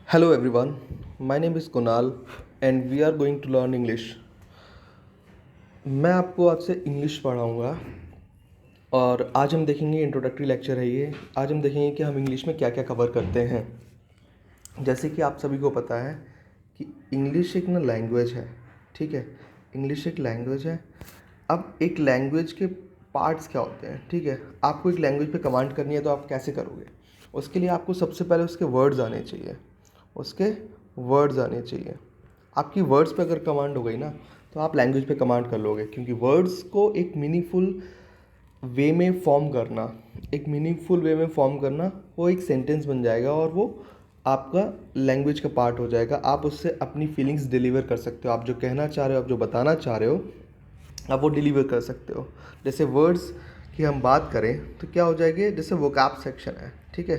Hello everyone, my name is Kunal and we are going to learn English. मैं आपको आज से English पढ़ाऊँगा और आज हम देखेंगे इंट्रोडक्टरी लेक्चर है ये। आज हम देखेंगे कि हम इंग्लिश में क्या क्या कवर करते हैं। जैसे कि आप सभी को पता है कि इंग्लिश एक ना लैंग्वेज है, ठीक है। इंग्लिश एक लैंग्वेज है। अब एक लैंग्वेज के पार्ट्स क्या होते हैं, ठीक है। आपको एक लैंग्वेज पे कमांड करनी है तो आप कैसे करोगे? उसके लिए आपको सबसे पहले उसके वर्ड्स आने चाहिए। उसके वर्ड्स आने चाहिए। आपकी वर्ड्स पे अगर कमांड हो गई ना तो आप लैंग्वेज पे कमांड कर लोगे, क्योंकि वर्ड्स को एक मीनिंगफुल वे में फॉर्म करना, वो एक सेंटेंस बन जाएगा और वो आपका लैंग्वेज का पार्ट हो जाएगा। आप उससे अपनी फीलिंग्स डिलीवर कर सकते हो। आप जो कहना चाह रहे हो, आप जो बताना चाह रहे हो, आप वो डिलीवर कर सकते हो। जैसे वर्ड्स की हम बात करें तो क्या हो जाएगी, जैसे वोकैब सेक्शन है, ठीक है।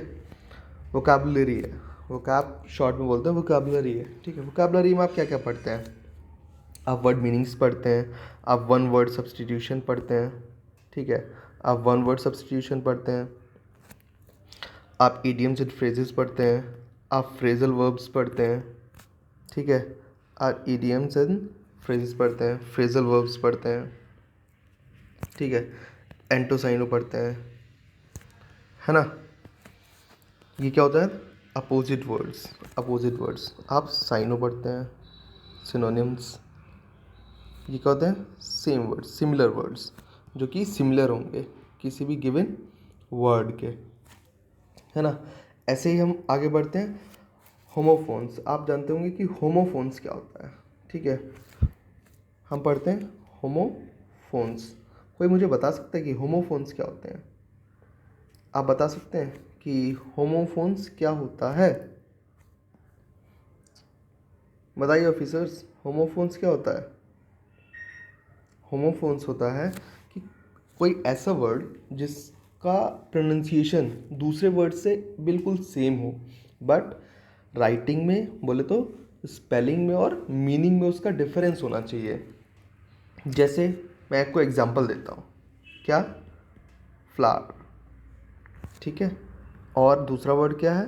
वोकैबुलरी है, वोकैब शॉर्ट में बोलते हैं, वोकैबुलरी है, ठीक है। वोकैबुलरी में आप क्या क्या पढ़ते हैं? आप वर्ड मीनिंग्स पढ़ते हैं, आप वन वर्ड सब्स्टिट्यूशन पढ़ते हैं, ठीक है। आप वन वर्ड सब्स्टिट्यूशन पढ़ते हैं, आप इडियम्स एंड फ्रेजेस पढ़ते हैं, आप फ्रेजल वर्ब्स पढ़ते हैं, ठीक है। आप इडियम्स एंड फ्रेजेस पढ़ते हैं, फ्रेजल वर्ब्स पढ़ते हैं, ठीक है। एंटोसाइनो पढ़ते हैं, है ना। ये क्या होता है? Opposite words. आप साइनो पढ़ते हैं, सिनोनिम्स। ये क्या होते हैं? सेम वर्ड्स, सिमिलर वर्ड्स, जो कि सिमिलर होंगे किसी भी गिवन वर्ड के, है ना। ऐसे ही हम आगे बढ़ते हैं। होमोफोन्स, आप जानते होंगे कि होमोफोन्स क्या होता है, ठीक है। हम पढ़ते हैं होमोफोन्स। कोई मुझे बता सकता है कि होमोफोन्स क्या होते हैं? आप बता सकते हैं कि होमोफोन्स क्या होता है? बताइए ऑफिसर्स, होमोफोन्स क्या होता है? होमोफोन्स होता है कि कोई ऐसा वर्ड जिसका प्रोनाउंसिएशन दूसरे वर्ड से बिल्कुल सेम हो, बट राइटिंग में बोले तो स्पेलिंग में और मीनिंग में उसका डिफरेंस होना चाहिए। जैसे मैं आपको एग्जांपल देता हूँ। क्या? फ्लावर, ठीक है। और दूसरा वर्ड क्या है?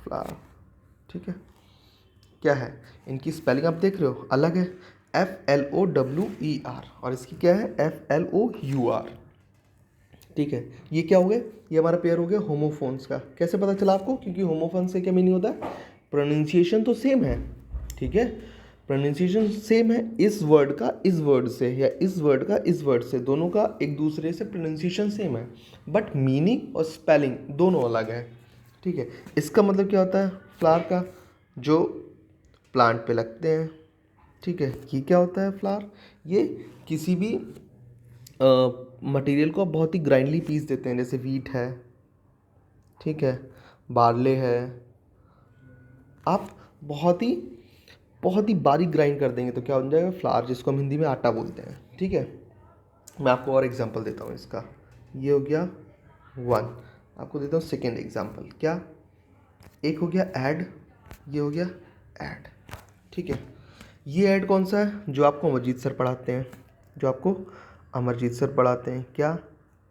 फ्लावर, ठीक है। क्या है? इनकी स्पेलिंग आप देख रहे हो, अलग है। FLOWER और इसकी क्या है? FLOUR, ठीक है। ये क्या हो गया? ये हमारा पेयर हो गया होमोफोन्स का। कैसे पता चला आपको? क्योंकि होमोफोन्स से क्या मीनिंग होता है? प्रोनाउंसिएशन तो सेम है, ठीक है। प्रोनाउंसिएशन सेम है इस वर्ड का इस वर्ड से, या इस वर्ड का इस वर्ड से, दोनों का एक दूसरे से प्रोनाउंसिएशन सेम है, बट मीनिंग और स्पेलिंग दोनों अलग है, ठीक है। इसका मतलब क्या होता है? फ्लावर का जो प्लांट पे लगते हैं, ठीक है। ये क्या होता है? फ्लावर। ये किसी भी मटेरियल को आप बहुत ही ग्राइंडली पीस देते हैं, जैसे वीट है, ठीक है, बार्ले है। आप बहुत ही बारीक ग्राइंड कर देंगे तो क्या हो जाएगा? फ्लावर, जिसको हम हिंदी में आटा बोलते हैं, ठीक है। मैं आपको और एग्जांपल देता हूँ इसका। ये हो गया वन। आपको देता हूँ सेकेंड एग्जांपल। क्या? एक हो गया ऐड, ये हो गया ऐड, ठीक है। ये ऐड कौन सा है? जो आपको अमरजीत सर पढ़ाते हैं, क्या?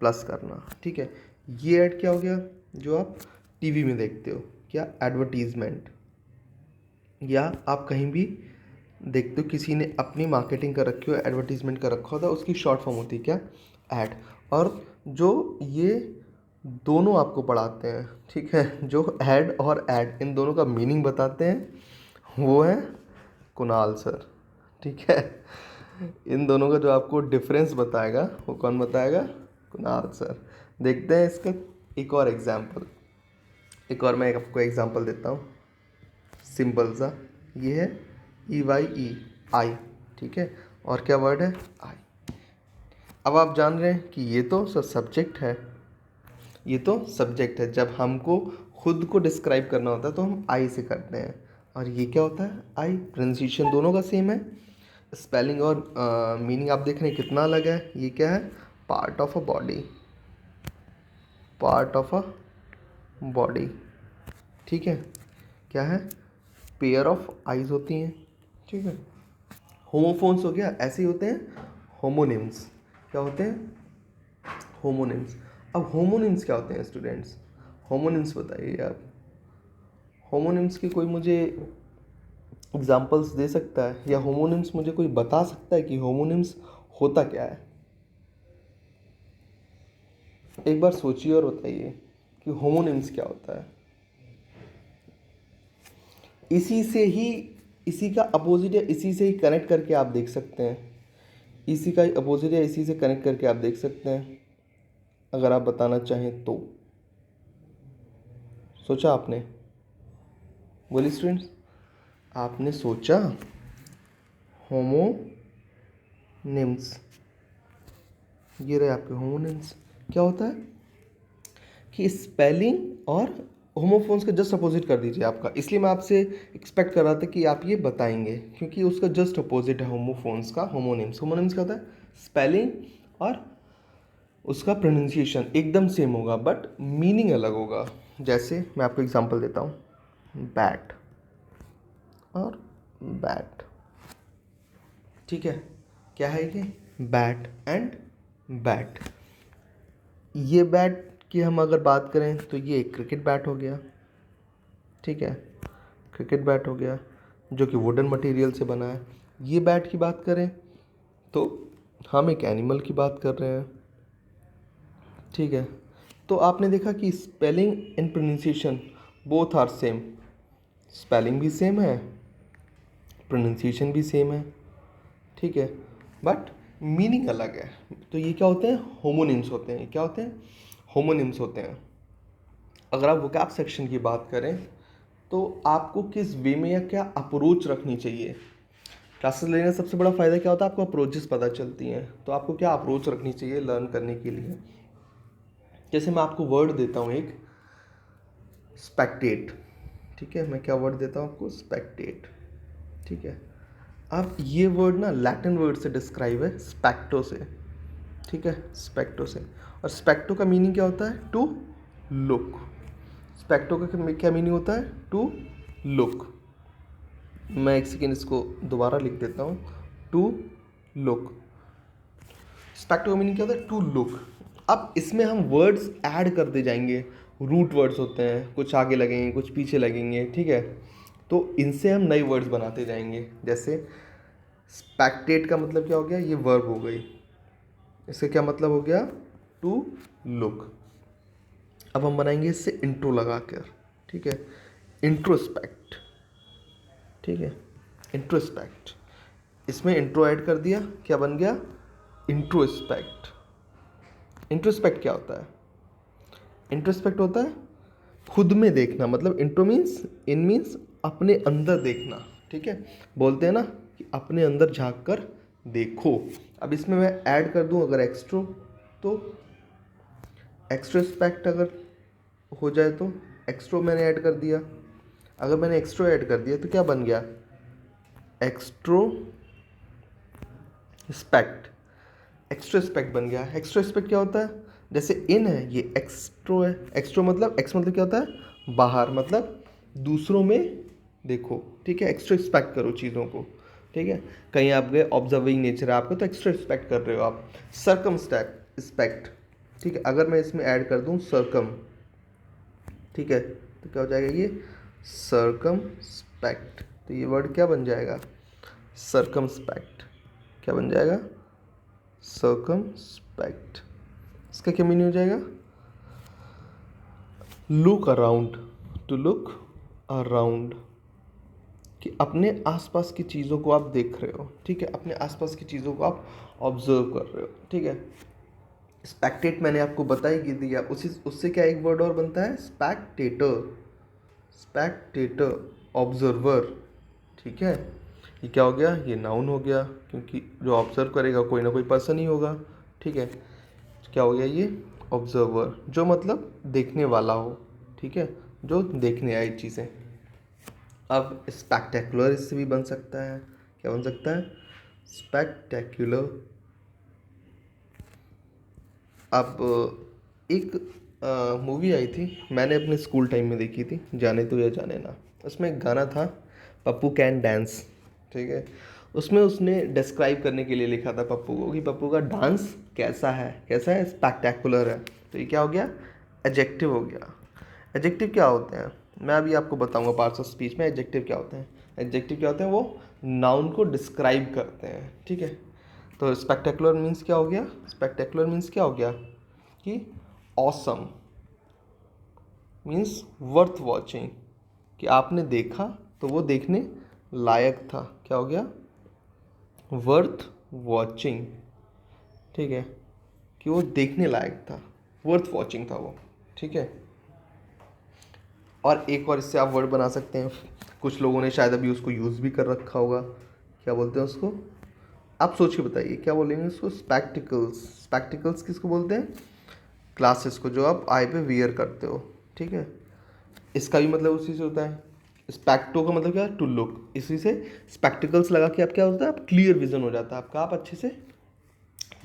प्लस करना, ठीक है। ये ऐड क्या हो गया? जो आप टीवी में देखते हो, क्या? एडवर्टीजमेंट। या आप कहीं भी देखते हो किसी ने अपनी मार्केटिंग कर रखी हो, एडवर्टीजमेंट कर रखा होता है, उसकी शॉर्ट फॉर्म होती है क्या? ऐड। और जो ये दोनों आपको पढ़ाते हैं, ठीक है, जो ऐड और ऐड इन दोनों का मीनिंग बताते हैं, वो है कुणाल सर, ठीक है। इन दोनों का जो आपको डिफरेंस बताएगा वो कौन बताएगा? कुणाल सर। देखते हैं इसका एक और एग्जाम्पल। मैं आपको एग्जाम्पल देता हूँ, सिंपल सा। ये है EYE, आई, ठीक है। और क्या वर्ड है? आई। अब आप जान रहे हैं कि ये तो सब्जेक्ट है। जब हमको खुद को डिस्क्राइब करना होता है तो हम आई से करते हैं। और ये क्या होता है? आई। प्रोनाउंसिएशन दोनों का सेम है, स्पेलिंग और मीनिंग आप देख रहे हैं कितना अलग है। ये क्या है? पार्ट ऑफ अ बॉडी, ठीक है। क्या है? पेयर ऑफ आइज होती हैं, ठीक है। होमोफोन्स हो गया, ऐसे ही होते हैं होमोनिम्स। क्या होते हैं? होमोनिम्स। अब होमोनिम्स क्या होते हैं स्टूडेंट्स? होमोनिम्स बताइए आप। होमोनिम्स की कोई मुझे एग्जांपल्स दे सकता है, या होमोनिम्स मुझे कोई बता सकता है कि होमोनिम्स होता क्या है? एक बार सोचिए और बताइए कि होमोनिम्स क्या होता है। इसी से ही, इसी का अपोजिट या इसी से ही कनेक्ट करके आप देख सकते हैं, इसी का अपोजिट या इसी से कनेक्ट करके आप देख सकते हैं, अगर आप बताना चाहें तो। सोचा आपने? बोलिए स्टूडेंट्स, आपने सोचा? होमोनिम्स, ये रहे आपके होमोनिम्स। क्या होता है कि स्पेलिंग और होमोफोन्स का जस्ट अपोजिट कर दीजिए आपका, इसलिए मैं आपसे एक्सपेक्ट कर रहा था कि आप ये बताएंगे, क्योंकि उसका जस्ट अपोजिट है होमोफोन्स का होमोनिम्स। होमोनिम्स क्या होता है? स्पेलिंग और उसका प्रोनाउंसिएशन एकदम सेम होगा बट मीनिंग अलग होगा। जैसे मैं आपको एग्जांपल देता हूँ, बैट और बैट, ठीक है? क्या है ये? Bat and bat. ये बैट की हम अगर बात करें तो ये एक क्रिकेट बैट हो गया, ठीक है? क्रिकेट बैट हो गया जो कि वुडन मटेरियल से बना है। ये बैट की बात करें तो हम एक एनिमल की बात कर रहे हैं, ठीक है? तो आपने देखा कि spelling and pronunciation both are same, spelling भी सेम है, प्रोनाउंसिएशन भी सेम है, ठीक है? बट मीनिंग अलग है। तो ये क्या होते हैं? होमोनिम्स होते हैं। क्या होते हैं? होमोनिम्स होते हैं। अगर आप वोकैब सेक्शन की बात करें तो आपको किस वे में या क्या अप्रोच रखनी चाहिए। क्लासेस लेने का सबसे बड़ा फ़ायदा क्या होता है? आपको अप्रोचेस पता चलती हैं, तो आपको क्या अप्रोच रखनी चाहिए लर्न करने के लिए। जैसे मैं आपको वर्ड देता हूँ एक, स्पेक्टेट, ठीक है? मैं क्या वर्ड देता हूँ आपको? स्पेक्टेट, ठीक है? अब ये वर्ड ना लैटिन वर्ड से डिस्क्राइब है, स्पेक्टो से, ठीक है? स्पेक्टो से। और स्पेक्टो का मीनिंग क्या होता है? To look. स्पेक्टो का क्या मीनिंग होता है? To look. मैं एक सेकेंड इसको दोबारा लिख देता हूँ, टू लुक। स्पेक्टो का मीनिंग क्या होता है? To look. अब इसमें हम वर्ड्स ऐड करते जाएंगे, रूट वर्ड्स होते हैं, कुछ आगे लगेंगे कुछ पीछे लगेंगे, ठीक है? तो इनसे हम नए वर्ड्स बनाते जाएंगे। जैसे स्पेक्टेट का मतलब क्या हो गया? ये वर्ब हो गई। इसका क्या मतलब हो गया? To look. अब हम बनाएंगे इससे इंट्रो लगा कर, ठीक है? इंट्रोस्पेक्ट, ठीक है? इंट्रोस्पेक्ट, इसमें इंट्रो ऐड कर दिया, क्या बन गया? इंट्रोस्पेक्ट। इंट्रोस्पेक्ट क्या होता है? इंट्रोस्पेक्ट होता है खुद में देखना, मतलब इंट्रो मीन्स, इन मीन्स अपने अंदर देखना, ठीक है? बोलते हैं ना कि अपने अंदर झांक कर देखो। अब इसमें मैं ऐड कर दूं अगर एक्स्ट्रो, तो एक्स्ट्रोस्पेक्ट अगर हो जाए तो एक्स्ट्रो मैंने ऐड कर दिया। अगर मैंने एक्स्ट्रो ऐड कर दिया तो क्या बन गया? एक्स्ट्रोस्पेक्ट। एक्स्ट्रोस्पेक्ट बन गया। एक्स्ट्रोस्पेक्ट क्या होता है? जैसे इन है, ये एक्स्ट्रो है। एक्स्ट्रो मतलब, एक्स मतलब क्या होता है? बाहर, मतलब दूसरों में देखो, ठीक है? एक्स्ट्रोस्पेक्ट करो चीज़ों को, ठीक है? कहीं आप गए, ऑब्जर्विंग नेचर है आपका, तो एक्स्ट्रोस्पेक्ट कर रहे हो आप। सर्कमस्पेक्ट, ठीक है? अगर मैं इसमें ऐड कर दूं सर्कम, ठीक है, तो क्या हो जाएगा? ये सर्कमस्पेक्ट। तो ये वर्ड क्या बन जाएगा? सर्कमस्पेक्ट। क्या बन जाएगा? सर्कमस्पेक्ट। इसका क्या मीनिंग हो जाएगा? Look around, to look around, कि अपने आसपास की चीज़ों को आप देख रहे हो, ठीक है? अपने आसपास की चीज़ों को आप ऑब्जर्व कर रहे हो, ठीक है? स्पेक्टेट मैंने आपको बता ही दिया। उसी उससे क्या एक वर्ड और बनता है? स्पेक्टेटर। स्पेक्टेटर, ऑब्जर्वर, ठीक है? ये क्या हो गया? ये नाउन हो गया, क्योंकि जो ऑब्जर्व करेगा कोई ना कोई पर्सन ही होगा, ठीक है? क्या हो गया? ये ऑब्जर्वर, जो मतलब देखने वाला हो, ठीक है? जो देखने आई चीज़ें। अब स्पेक्टेकुलर इससे भी बन सकता है। क्या बन सकता है? स्पेक्टेकुलर। अब एक मूवी आई थी, मैंने अपने स्कूल टाइम में देखी थी, जाने तो या जाने ना। उसमें एक गाना था, पप्पू कैन डांस, ठीक है? उसमें उसने डिस्क्राइब करने के लिए लिखा था पप्पू को कि पप्पू का डांस कैसा है? कैसा है? स्पेक्टेकुलर है। तो ये क्या हो गया? एडजेक्टिव हो गया। एडजेक्टिव क्या होते हैं? मैं अभी आपको बताऊंगा पार्ट्स ऑफ स्पीच में एडजेक्टिव क्या होते हैं। एडजेक्टिव क्या होते हैं, वो नाउन को डिस्क्राइब करते हैं, ठीक है। तो स्पेक्टेकुलर मीन्स क्या हो गया, स्पेक्टेकुलर मीन्स क्या हो गया कि ऑसम, मीन्स वर्थ वॉचिंग, कि आपने देखा तो वो देखने लायक था, क्या हो गया, वर्थ वॉचिंग, ठीक है, कि वो देखने लायक था, वर्थ वॉचिंग था वो, ठीक है। और एक और इससे आप वर्ड बना सकते हैं, कुछ लोगों ने शायद अभी उसको यूज़ भी कर रखा होगा, क्या बोलते हैं उसको, आप सोच के बताइए क्या बोलेंगे उसको, स्पेक्टिकल्स। स्पेक्टिकल्स किसको बोलते हैं, ग्लासेस को जो आप आई पे वियर करते हो, ठीक है। इसका भी मतलब उसी से होता है, स्पेक्टो का मतलब क्या है, टू लुक, इसी से स्पेक्टिकल्स लगा के आप क्या होता है, आप क्लियर विजन हो जाता है आपका, आप अच्छे से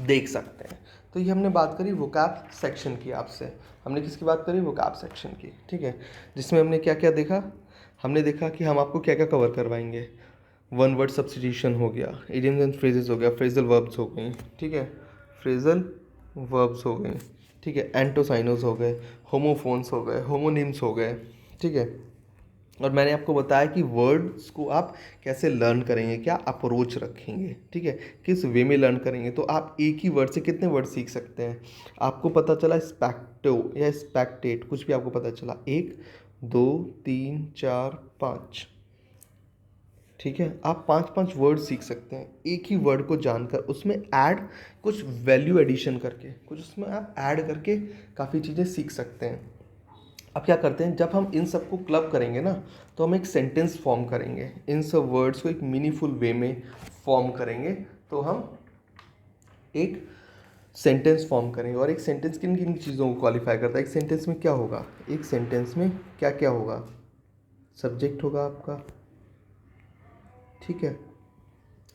देख सकते हैं। तो ये हमने बात करी वोकैब सेक्शन की आपसे, हमने किसकी बात करी, वोकैब सेक्शन की, ठीक है। जिसमें हमने क्या क्या देखा, हमने देखा कि हम आपको क्या क्या कवर करवाएंगे। वन वर्ड सब्स्टिट्यूशन हो गया, इडियम्स एंड फ्रेजेस हो गया, फ्रेजल वर्ब्स हो गई, ठीक है, फ्रेजल वर्ब्स हो गई, ठीक है, एंटोसाइनोस हो गए, होमोफोन्स हो गए, होमोनिम्स हो गए, ठीक है। और मैंने आपको बताया कि वर्ड्स को आप कैसे लर्न करेंगे, क्या अप्रोच रखेंगे, ठीक है, किस वे में लर्न करेंगे। तो आप एक ही वर्ड से कितने वर्ड सीख सकते हैं, आपको पता चला स्पेक्टो या स्पेक्टेट, कुछ भी आपको पता चला, 1 2 3 4 5, ठीक है, आप 5 5 वर्ड सीख सकते हैं एक ही वर्ड को जानकर, उसमें ऐड कुछ वैल्यू एडिशन करके, कुछ उसमें आप ऐड करके काफ़ी चीज़ें सीख सकते हैं। अब क्या करते हैं, जब हम इन सब को क्लब करेंगे ना, तो हम एक सेंटेंस फॉर्म करेंगे, इन सब वर्ड्स को एक मीनिंगफुल वे में फॉर्म करेंगे, तो हम एक सेंटेंस फॉर्म करेंगे। और एक सेंटेंस किन किन चीज़ों को क्वालिफाई करता है, एक सेंटेंस में क्या होगा, एक सेंटेंस में क्या क्या होगा, सब्जेक्ट होगा आपका, ठीक है।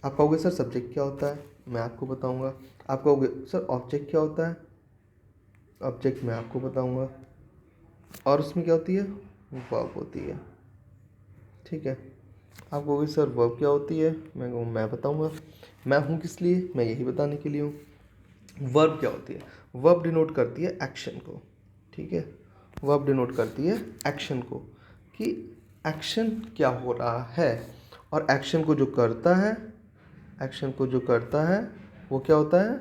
आप कहोगे सर सब्जेक्ट क्या होता है, मैं आपको बताऊंगा। आप कहोगे सर ऑब्जेक्ट क्या होता है, ऑब्जेक्ट मैं आपको बताऊंगा। और उसमें क्या होती है, वर्ब होती है, ठीक है। आप कहोगे सर वर्ब क्या होती है, मैं कहूँ मैं बताऊंगा। मैं हूँ किस लिए, मैं यही बताने के लिए हूँ। वर्ब क्या होती है, वर्ब डिनोट करती है एक्शन को, ठीक है, वर्ब डिनोट करती है एक्शन को, कि एक्शन क्या हो रहा है। और एक्शन को जो करता है, एक्शन को जो करता है वो क्या होता है,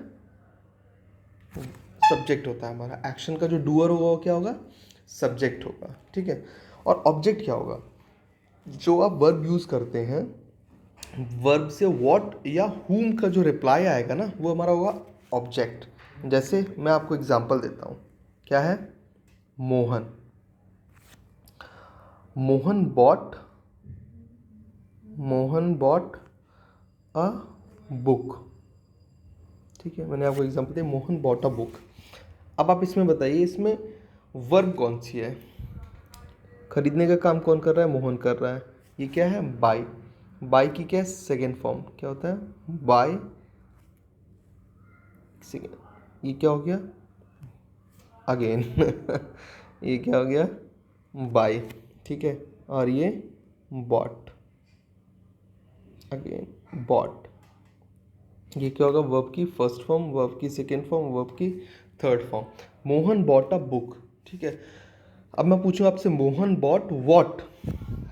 सब्जेक्ट होता है हमारा। एक्शन का जो डूअर होगा वो क्या होगा, सब्जेक्ट होगा, ठीक है। और ऑब्जेक्ट क्या होगा, जो आप वर्ब यूज़ करते हैं, वर्ब से व्हाट या हुम का जो रिप्लाई आएगा ना, वो हमारा होगा ऑब्जेक्ट। जैसे मैं आपको एग्जांपल देता हूँ, क्या है, Mohan, Mohan bought, Mohan bought a book, ठीक है, मैंने आपको एग्जांपल दिया, मोहन बॉट अ बुक। अब आप इसमें बताइए, इसमें वर्ब कौन सी है, खरीदने का काम कौन कर रहा है, मोहन कर रहा है। ये क्या है, बाय, बाय की क्या है, सेकेंड फॉर्म, क्या होता है, बाय सेकेंड, ये क्या हो गया, अगेन ये क्या हो गया, बाय, ठीक है। और ये बॉट, अगेन बॉट, ये क्या होगा, वर्ब की फर्स्ट फॉर्म, वर्ब की सेकेंड फॉर्म, वर्ब की third form. Mohan bought a book, ठीक है। अब मैं पूछूं आपसे, मोहन बॉट वॉट,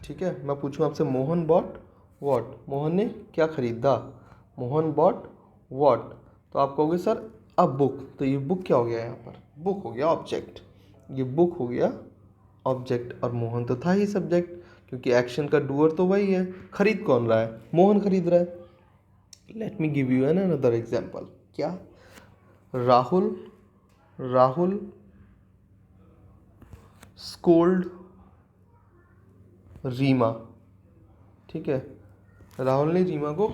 ठीक है, मैं पूछूं आपसे, मोहन बॉट वॉट, मोहन ने क्या खरीदा, मोहन बॉट वॉट, तो आप कहोगे सर अब बुक, तो ये बुक क्या हो गया, यहाँ पर बुक हो गया ऑब्जेक्ट, ये बुक हो गया ऑब्जेक्ट। और मोहन तो था ही सब्जेक्ट, क्योंकि एक्शन का डूअर तो वही है, खरीद कौन रहा है, मोहन खरीद रहा है। Let me give you an another example, क्या, राहुल, राहुल स्कोल्ड रीमा, ठीक है, राहुल ने रीमा को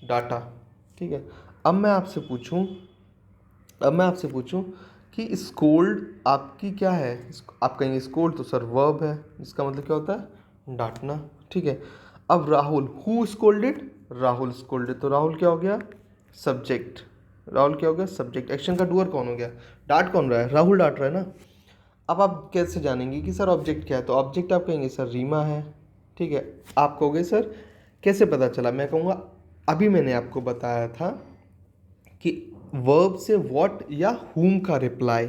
डांटा, ठीक है। अब मैं आपसे पूछूं, अब मैं आपसे पूछूं कि स्कोल्ड आपकी क्या है, आप कहेंगे स्कोल्ड तो सर वर्ब है, इसका मतलब क्या होता है, डांटना, ठीक है। अब Rahul, who scolded, Rahul scolded, तो राहुल क्या हो गया, सब्जेक्ट, राहुल क्या हो गया, सब्जेक्ट। एक्शन का डूअर कौन हो गया, डांट कौन रहा है, राहुल डांट रहा है ना। अब आप कैसे जानेंगे कि सर ऑब्जेक्ट क्या है, तो ऑब्जेक्ट आप कहेंगे सर रीमा है, ठीक है। आप कहोगे सर कैसे पता चला, मैं कहूँगा अभी मैंने आपको बताया था कि वर्ब से व्हाट या हुम का रिप्लाई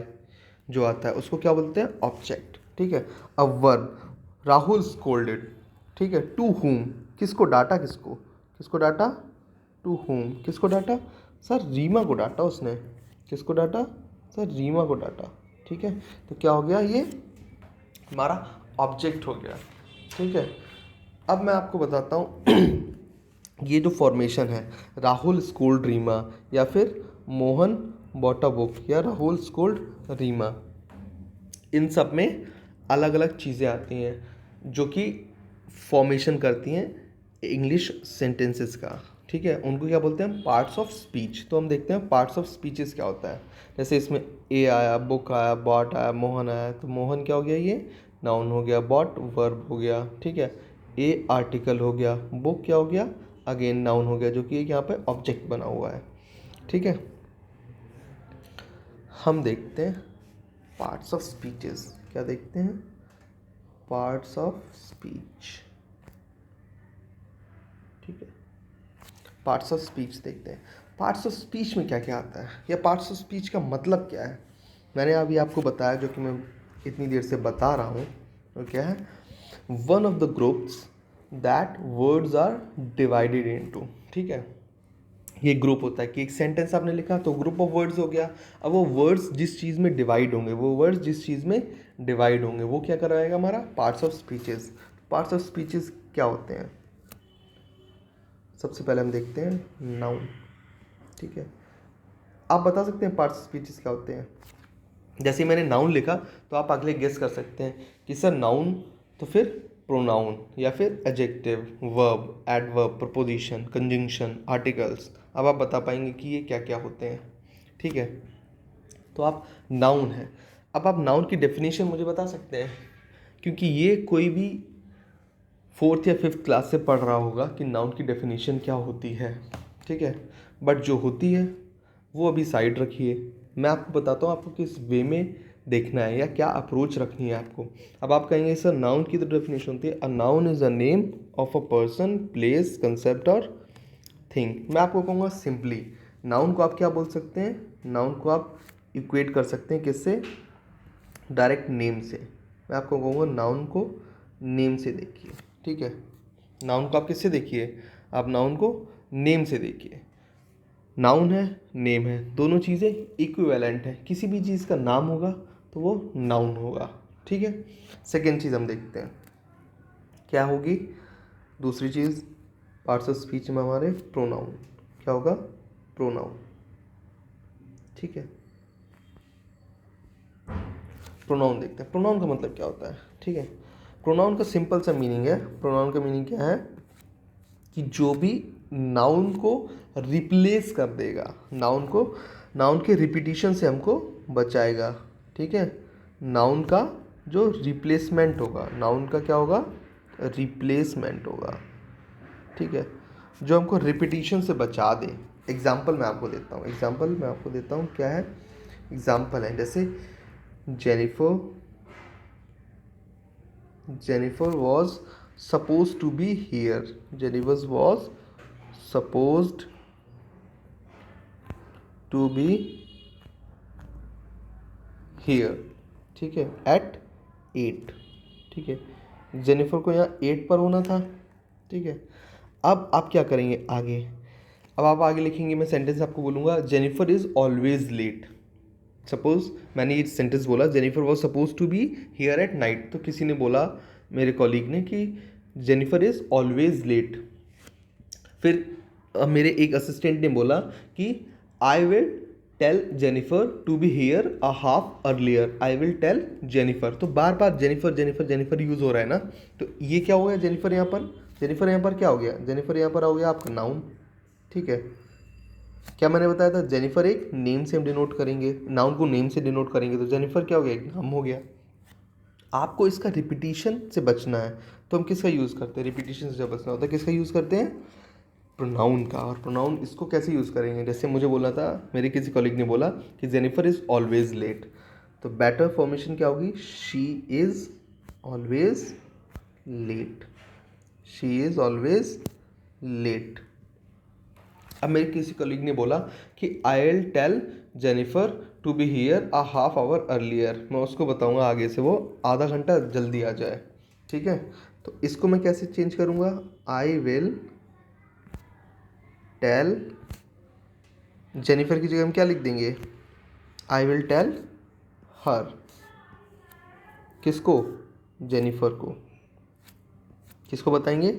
जो आता है उसको क्या बोलते हैं, ऑब्जेक्ट, ठीक है। अब वर्ब, राहुल स्कोल्डेड, ठीक है। टू हुम, किसको डांटा, किसको किसको डांटा, टू हुम, किसको डांटा सर, रीमा को डांटा उसने, किसको डांटा सर, रीमा को डांटा, ठीक है। तो क्या हो गया, ये हमारा ऑब्जेक्ट हो गया, ठीक है। अब मैं आपको बताता हूँ ये जो फॉर्मेशन है, राहुल स्कोल्ड रीमा या फिर मोहन बॉट अ बुक या राहुल स्कोल्ड रीमा, इन सब में अलग अलग चीज़ें आती हैं जो कि फॉर्मेशन करती हैं इंग्लिश सेंटेंसेस का, ठीक है। उनको क्या बोलते हैं, पार्ट्स ऑफ स्पीच। तो हम देखते हैं पार्ट्स ऑफ स्पीचेस क्या होता है। जैसे इसमें ए आया, बुक आया, बॉट आया, मोहन आया, तो मोहन क्या हो गया, ये नाउन हो गया, बॉट वर्ब हो गया, ठीक है। ए आर्टिकल हो गया, बुक क्या हो गया, अगेन नाउन हो गया, जो कि यहाँ पे ऑब्जेक्ट बना हुआ है, ठीक है। हम देखते हैं पार्ट्स ऑफ स्पीचेस, क्या देखते हैं, पार्ट्स ऑफ स्पीच, ठीक है। पार्ट्स ऑफ स्पीच देखते हैं। पार्ट्स ऑफ स्पीच में क्या क्या आता है, या पार्ट्स ऑफ स्पीच का मतलब क्या है। मैंने अभी आपको बताया, जो कि मैं इतनी देर से बता रहा हूँ, तो क्या है, one of the groups that words are divided into, ठीक है। ये ग्रुप होता है कि एक सेंटेंस आपने लिखा तो ग्रुप ऑफ वर्ड्स हो गया। अब वो वर्ड्स जिस चीज़ में डिवाइड होंगे, वो वर्ड्स जिस चीज़ में डिवाइड होंगे, वो क्या करवाएगा हमारा, parts of speeches. Parts of speeches क्या होते हैं, सबसे पहले हम देखते हैं नाउन, ठीक है। आप बता सकते हैं पार्ट्स ऑफ स्पीचेस क्या होते हैं। जैसे मैंने नाउन लिखा तो आप अगले गेस कर सकते हैं कि सर नाउन तो फिर प्रोनाउन या फिर adjective, verb, adverb, preposition, conjunction, articles. अब आप बता पाएंगे कि ये क्या क्या होते हैं, ठीक है। तो आप नाउन है, अब आप नाउन की डेफिनेशन मुझे बता सकते हैं, क्योंकि ये कोई भी 4th या 5th क्लास से पढ़ रहा होगा कि नाउन की डेफिनेशन क्या होती है, ठीक है। बट जो होती है वो अभी साइड रखिए, मैं आपको बताता हूँ आपको किस वे में देखना है या क्या अप्रोच रखनी है आपको। अब आप कहेंगे सर नाउन की तो डेफिनेशन होती है, a noun is a name of a person, place, concept और थिंग। मैं आपको कहूँगा सिंपली, नाउन को आप क्या बोल सकते हैं, नाउन को आप इक्वेट कर सकते हैं किससे, डायरेक्ट नेम से। मैं आपको कहूँगा नाउन को नेम से देखिए, ठीक है। नाउन को आप किससे देखिए, आप नाउन को नेम से देखिए। नाउन है, नेम है, दोनों चीज़ें इक्विवेलेंट है, किसी भी चीज़ का नाम होगा तो वो नाउन होगा, ठीक है। सेकेंड चीज़ हम देखते हैं क्या होगी, दूसरी चीज़ पार्ट्स ऑफ स्पीच में हमारे प्रोनाउन, क्या होगा, प्रोनाउन, ठीक है। प्रोनाउन देखते हैं, प्रोनाउन का मतलब क्या होता है, ठीक है। प्रोनाउन का सिंपल सा मीनिंग है, प्रोनाउन का मीनिंग क्या है कि जो भी नाउन को रिप्लेस कर देगा, नाउन को, नाउन के रिपीटिशन से हमको बचाएगा, ठीक है। नाउन का जो रिप्लेसमेंट होगा, नाउन का क्या होगा, रिप्लेसमेंट होगा, ठीक है, जो हमको रिपीटिशन से बचा दे। एग्जाम्पल मैं आपको देता हूँ, एग्जाम्पल मैं आपको देता हूँ, क्या है एग्जाम्पल है, जैसे Jennifer, Jennifer was supposed to be here, Jennifer was supposed to be here, ठीक है, at 8, ठीक है। जेनिफर को यहाँ 8 पर होना था, ठीक है। अब आप क्या करेंगे आगे, अब आप आगे लिखेंगे, मैं सेंटेंस आपको बोलूँगा, Jennifer is always late. Suppose मैंने ये सेंटेंस बोला, Jennifer was suppose to be here at night, तो किसी ने बोला, मेरे कॉलीग ने, कि जेनिफर इज़ ऑलवेज लेट। फिर मेरे एक असिस्टेंट ने बोला कि I will tell Jennifer to be here a half earlier, I will tell Jennifer. तो बार बार जेनिफर जेनिफर जेनिफर यूज़ हो रहा है ना, तो ये क्या हो गया, जेनिफर यहाँ पर, जेनिफर यहाँ पर क्या हो गया, जेनिफर यहाँ पर हो गया आपका नाउन, ठीक है। क्या मैंने बताया था, जेनिफर एक नेम से हम डिनोट करेंगे, नाउन को नेम से डिनोट करेंगे, तो जेनिफर क्या हो गया, एक नाम हो गया। आपको इसका रिपीटिशन से बचना है तो हम किसका यूज़ करते हैं, रिपीटिशन से जब बचना होता है किसका यूज़ करते हैं, प्रोनाउन का। और प्रोनाउन इसको कैसे यूज़ करेंगे, जैसे मुझे बोला था, मेरे किसी कॉलीग ने बोला कि जेनिफर इज़ ऑलवेज लेट, तो बेटर फॉर्मेशन क्या होगी, she is always late, she is always late. अब मेरे किसी कलीग ने बोला कि I will tell Jennifer to be here a half hour earlier, मैं उसको बताऊंगा आगे से वो आधा घंटा जल्दी आ जाए, ठीक है, तो इसको मैं कैसे चेंज करूँगा, आई विल टेल, जेनिफर की जगह हम क्या लिख देंगे, आई विल टेल हर, किसको, जेनिफर को, किसको बताएंगे,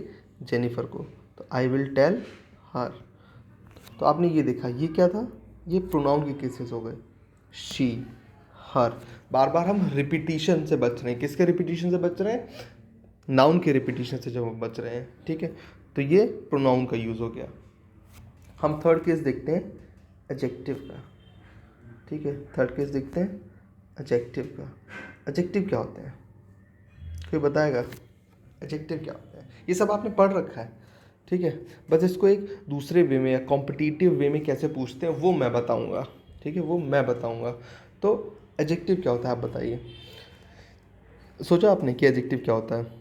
जेनिफर को, तो आई विल टेल हर। तो आपने ये देखा, ये क्या था, ये प्रोनाउन के केसेस हो गए, शी, हर। बार बार हम रिपीटिशन से बच रहे हैं, किसके रिपीटिशन से बच रहे हैं, नाउन के रिपीटिशन से जब हम बच रहे हैं, ठीक है, तो ये प्रोनाउन का यूज़ हो गया। हम थर्ड केस देखते हैं एडजेक्टिव का, ठीक है, थर्ड केस देखते हैं एडजेक्टिव का। एडजेक्टिव क्या होते हैं, कोई बताएगा, एडजेक्टिव क्या होता है, ये सब आपने पढ़ रखा है, ठीक है, बस इसको एक दूसरे वे में या कॉम्पिटिटिव वे में कैसे पूछते हैं वो मैं बताऊंगा, ठीक है, वो मैं बताऊंगा। तो एडजेक्टिव क्या होता है आप बताइए, सोचा आपने कि एडजेक्टिव क्या होता है,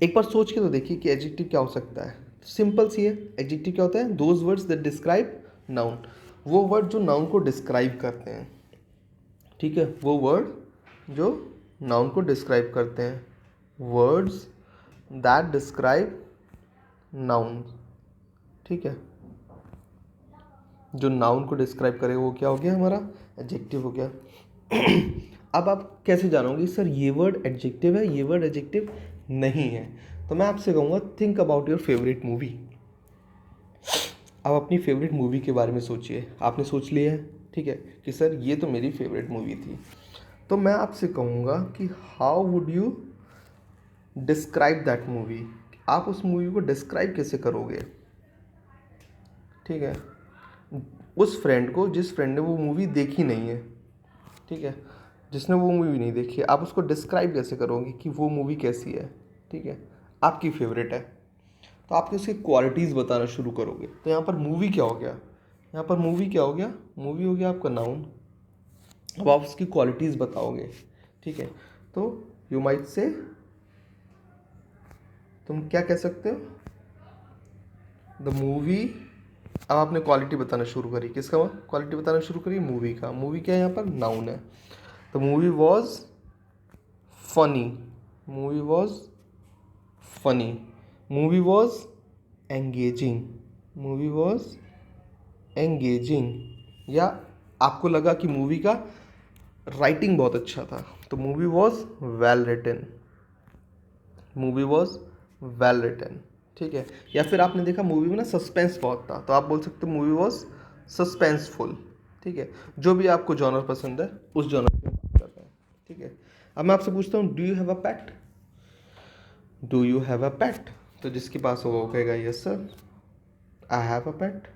एक बार सोच के तो देखिए कि एडजेक्टिव क्या हो सकता है। सिंपल सी है, एडजेक्टिव क्या होता है, those words that describe noun, वो वर्ड जो नाउन को डिस्क्राइब करते हैं, ठीक है, वो वर्ड जो नाउन को डिस्क्राइब करते हैं, वर्ड्स दैट डिस्क्राइब नाउन, ठीक है, जो नाउन को डिस्क्राइब करे वो क्या हो गया, हमारा एडजेक्टिव हो गया। अब आप कैसे जानोगे सर ये वर्ड एडजेक्टिव है, ये वर्ड एडजेक्टिव नहीं है, तो मैं आपसे कहूँगा think about your favourite movie. आप अपनी फेवरेट मूवी के बारे में सोचिए, आपने सोच लिया है, ठीक है, कि सर ये तो मेरी फेवरेट मूवी थी, तो मैं आपसे कहूँगा कि how would you describe that movie, आप उस मूवी को डिस्क्राइब कैसे करोगे, ठीक है, उस फ्रेंड को जिस फ्रेंड ने वो मूवी देखी नहीं है, ठीक है, जिसने वो मूवी नहीं देखी है, आप उसको डिस्क्राइब कैसे करोगे कि वो मूवी कैसी है, ठीक है, आपकी फेवरेट है, तो आपके उसकी क्वालिटीज़ बताना शुरू करोगे। तो यहाँ पर मूवी क्या हो गया, यहाँ पर मूवी क्या हो गया, मूवी हो गया आपका नाउन, अब आप उसकी क्वालिटीज़ बताओगे, ठीक है, तो यू माइट से, तुम क्या कह सकते हो, द मूवी, अब आपने क्वालिटी बताना शुरू करी, किसका क्वालिटी बताना शुरू करी, मूवी का, मूवी क्या है यहाँ पर, नाउन है, तो movie was funny, movie was funny, movie was engaging, movie was engaging, या आपको लगा कि मूवी का राइटिंग बहुत अच्छा था, तो movie was well written, movie was well written, ठीक है, या फिर आपने देखा मूवी में ना सस्पेंस बहुत था, तो आप बोल सकते हो मूवी वॉज सस्पेंसफुल, ठीक है, जो भी आपको जॉनर पसंद है उस जॉनर में बात करते हैं, ठीक है। अब मैं आपसे पूछता हूँ, do you have a pet, do you have a pet, तो जिसके पास होगा वो कहेगा yes sir I have a pet,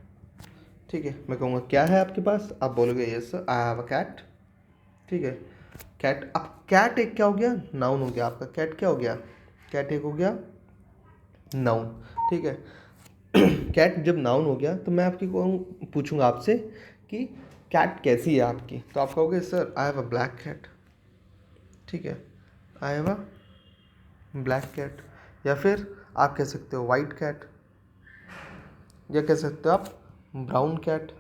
ठीक है, मैं कहूँगा क्या है आपके पास, आप बोलोगे yes sir I have a cat, ठीक है, कैट, अब कैट एक क्या हो गया, नाउन हो गया आपका, कैट क्या हो गया, कैट एक हो गया नाउन, ठीक है। कैट जब नाउन हो गया तो मैं आपकी पूछूंगा आपसे कि कैट कैसी है आपकी, तो आप कहोगे sir I have a black cat, ठीक है, I have a black cat, या फिर आप कह सकते हो वाइट कैट, या कह सकते हो आप ब्राउन कैट,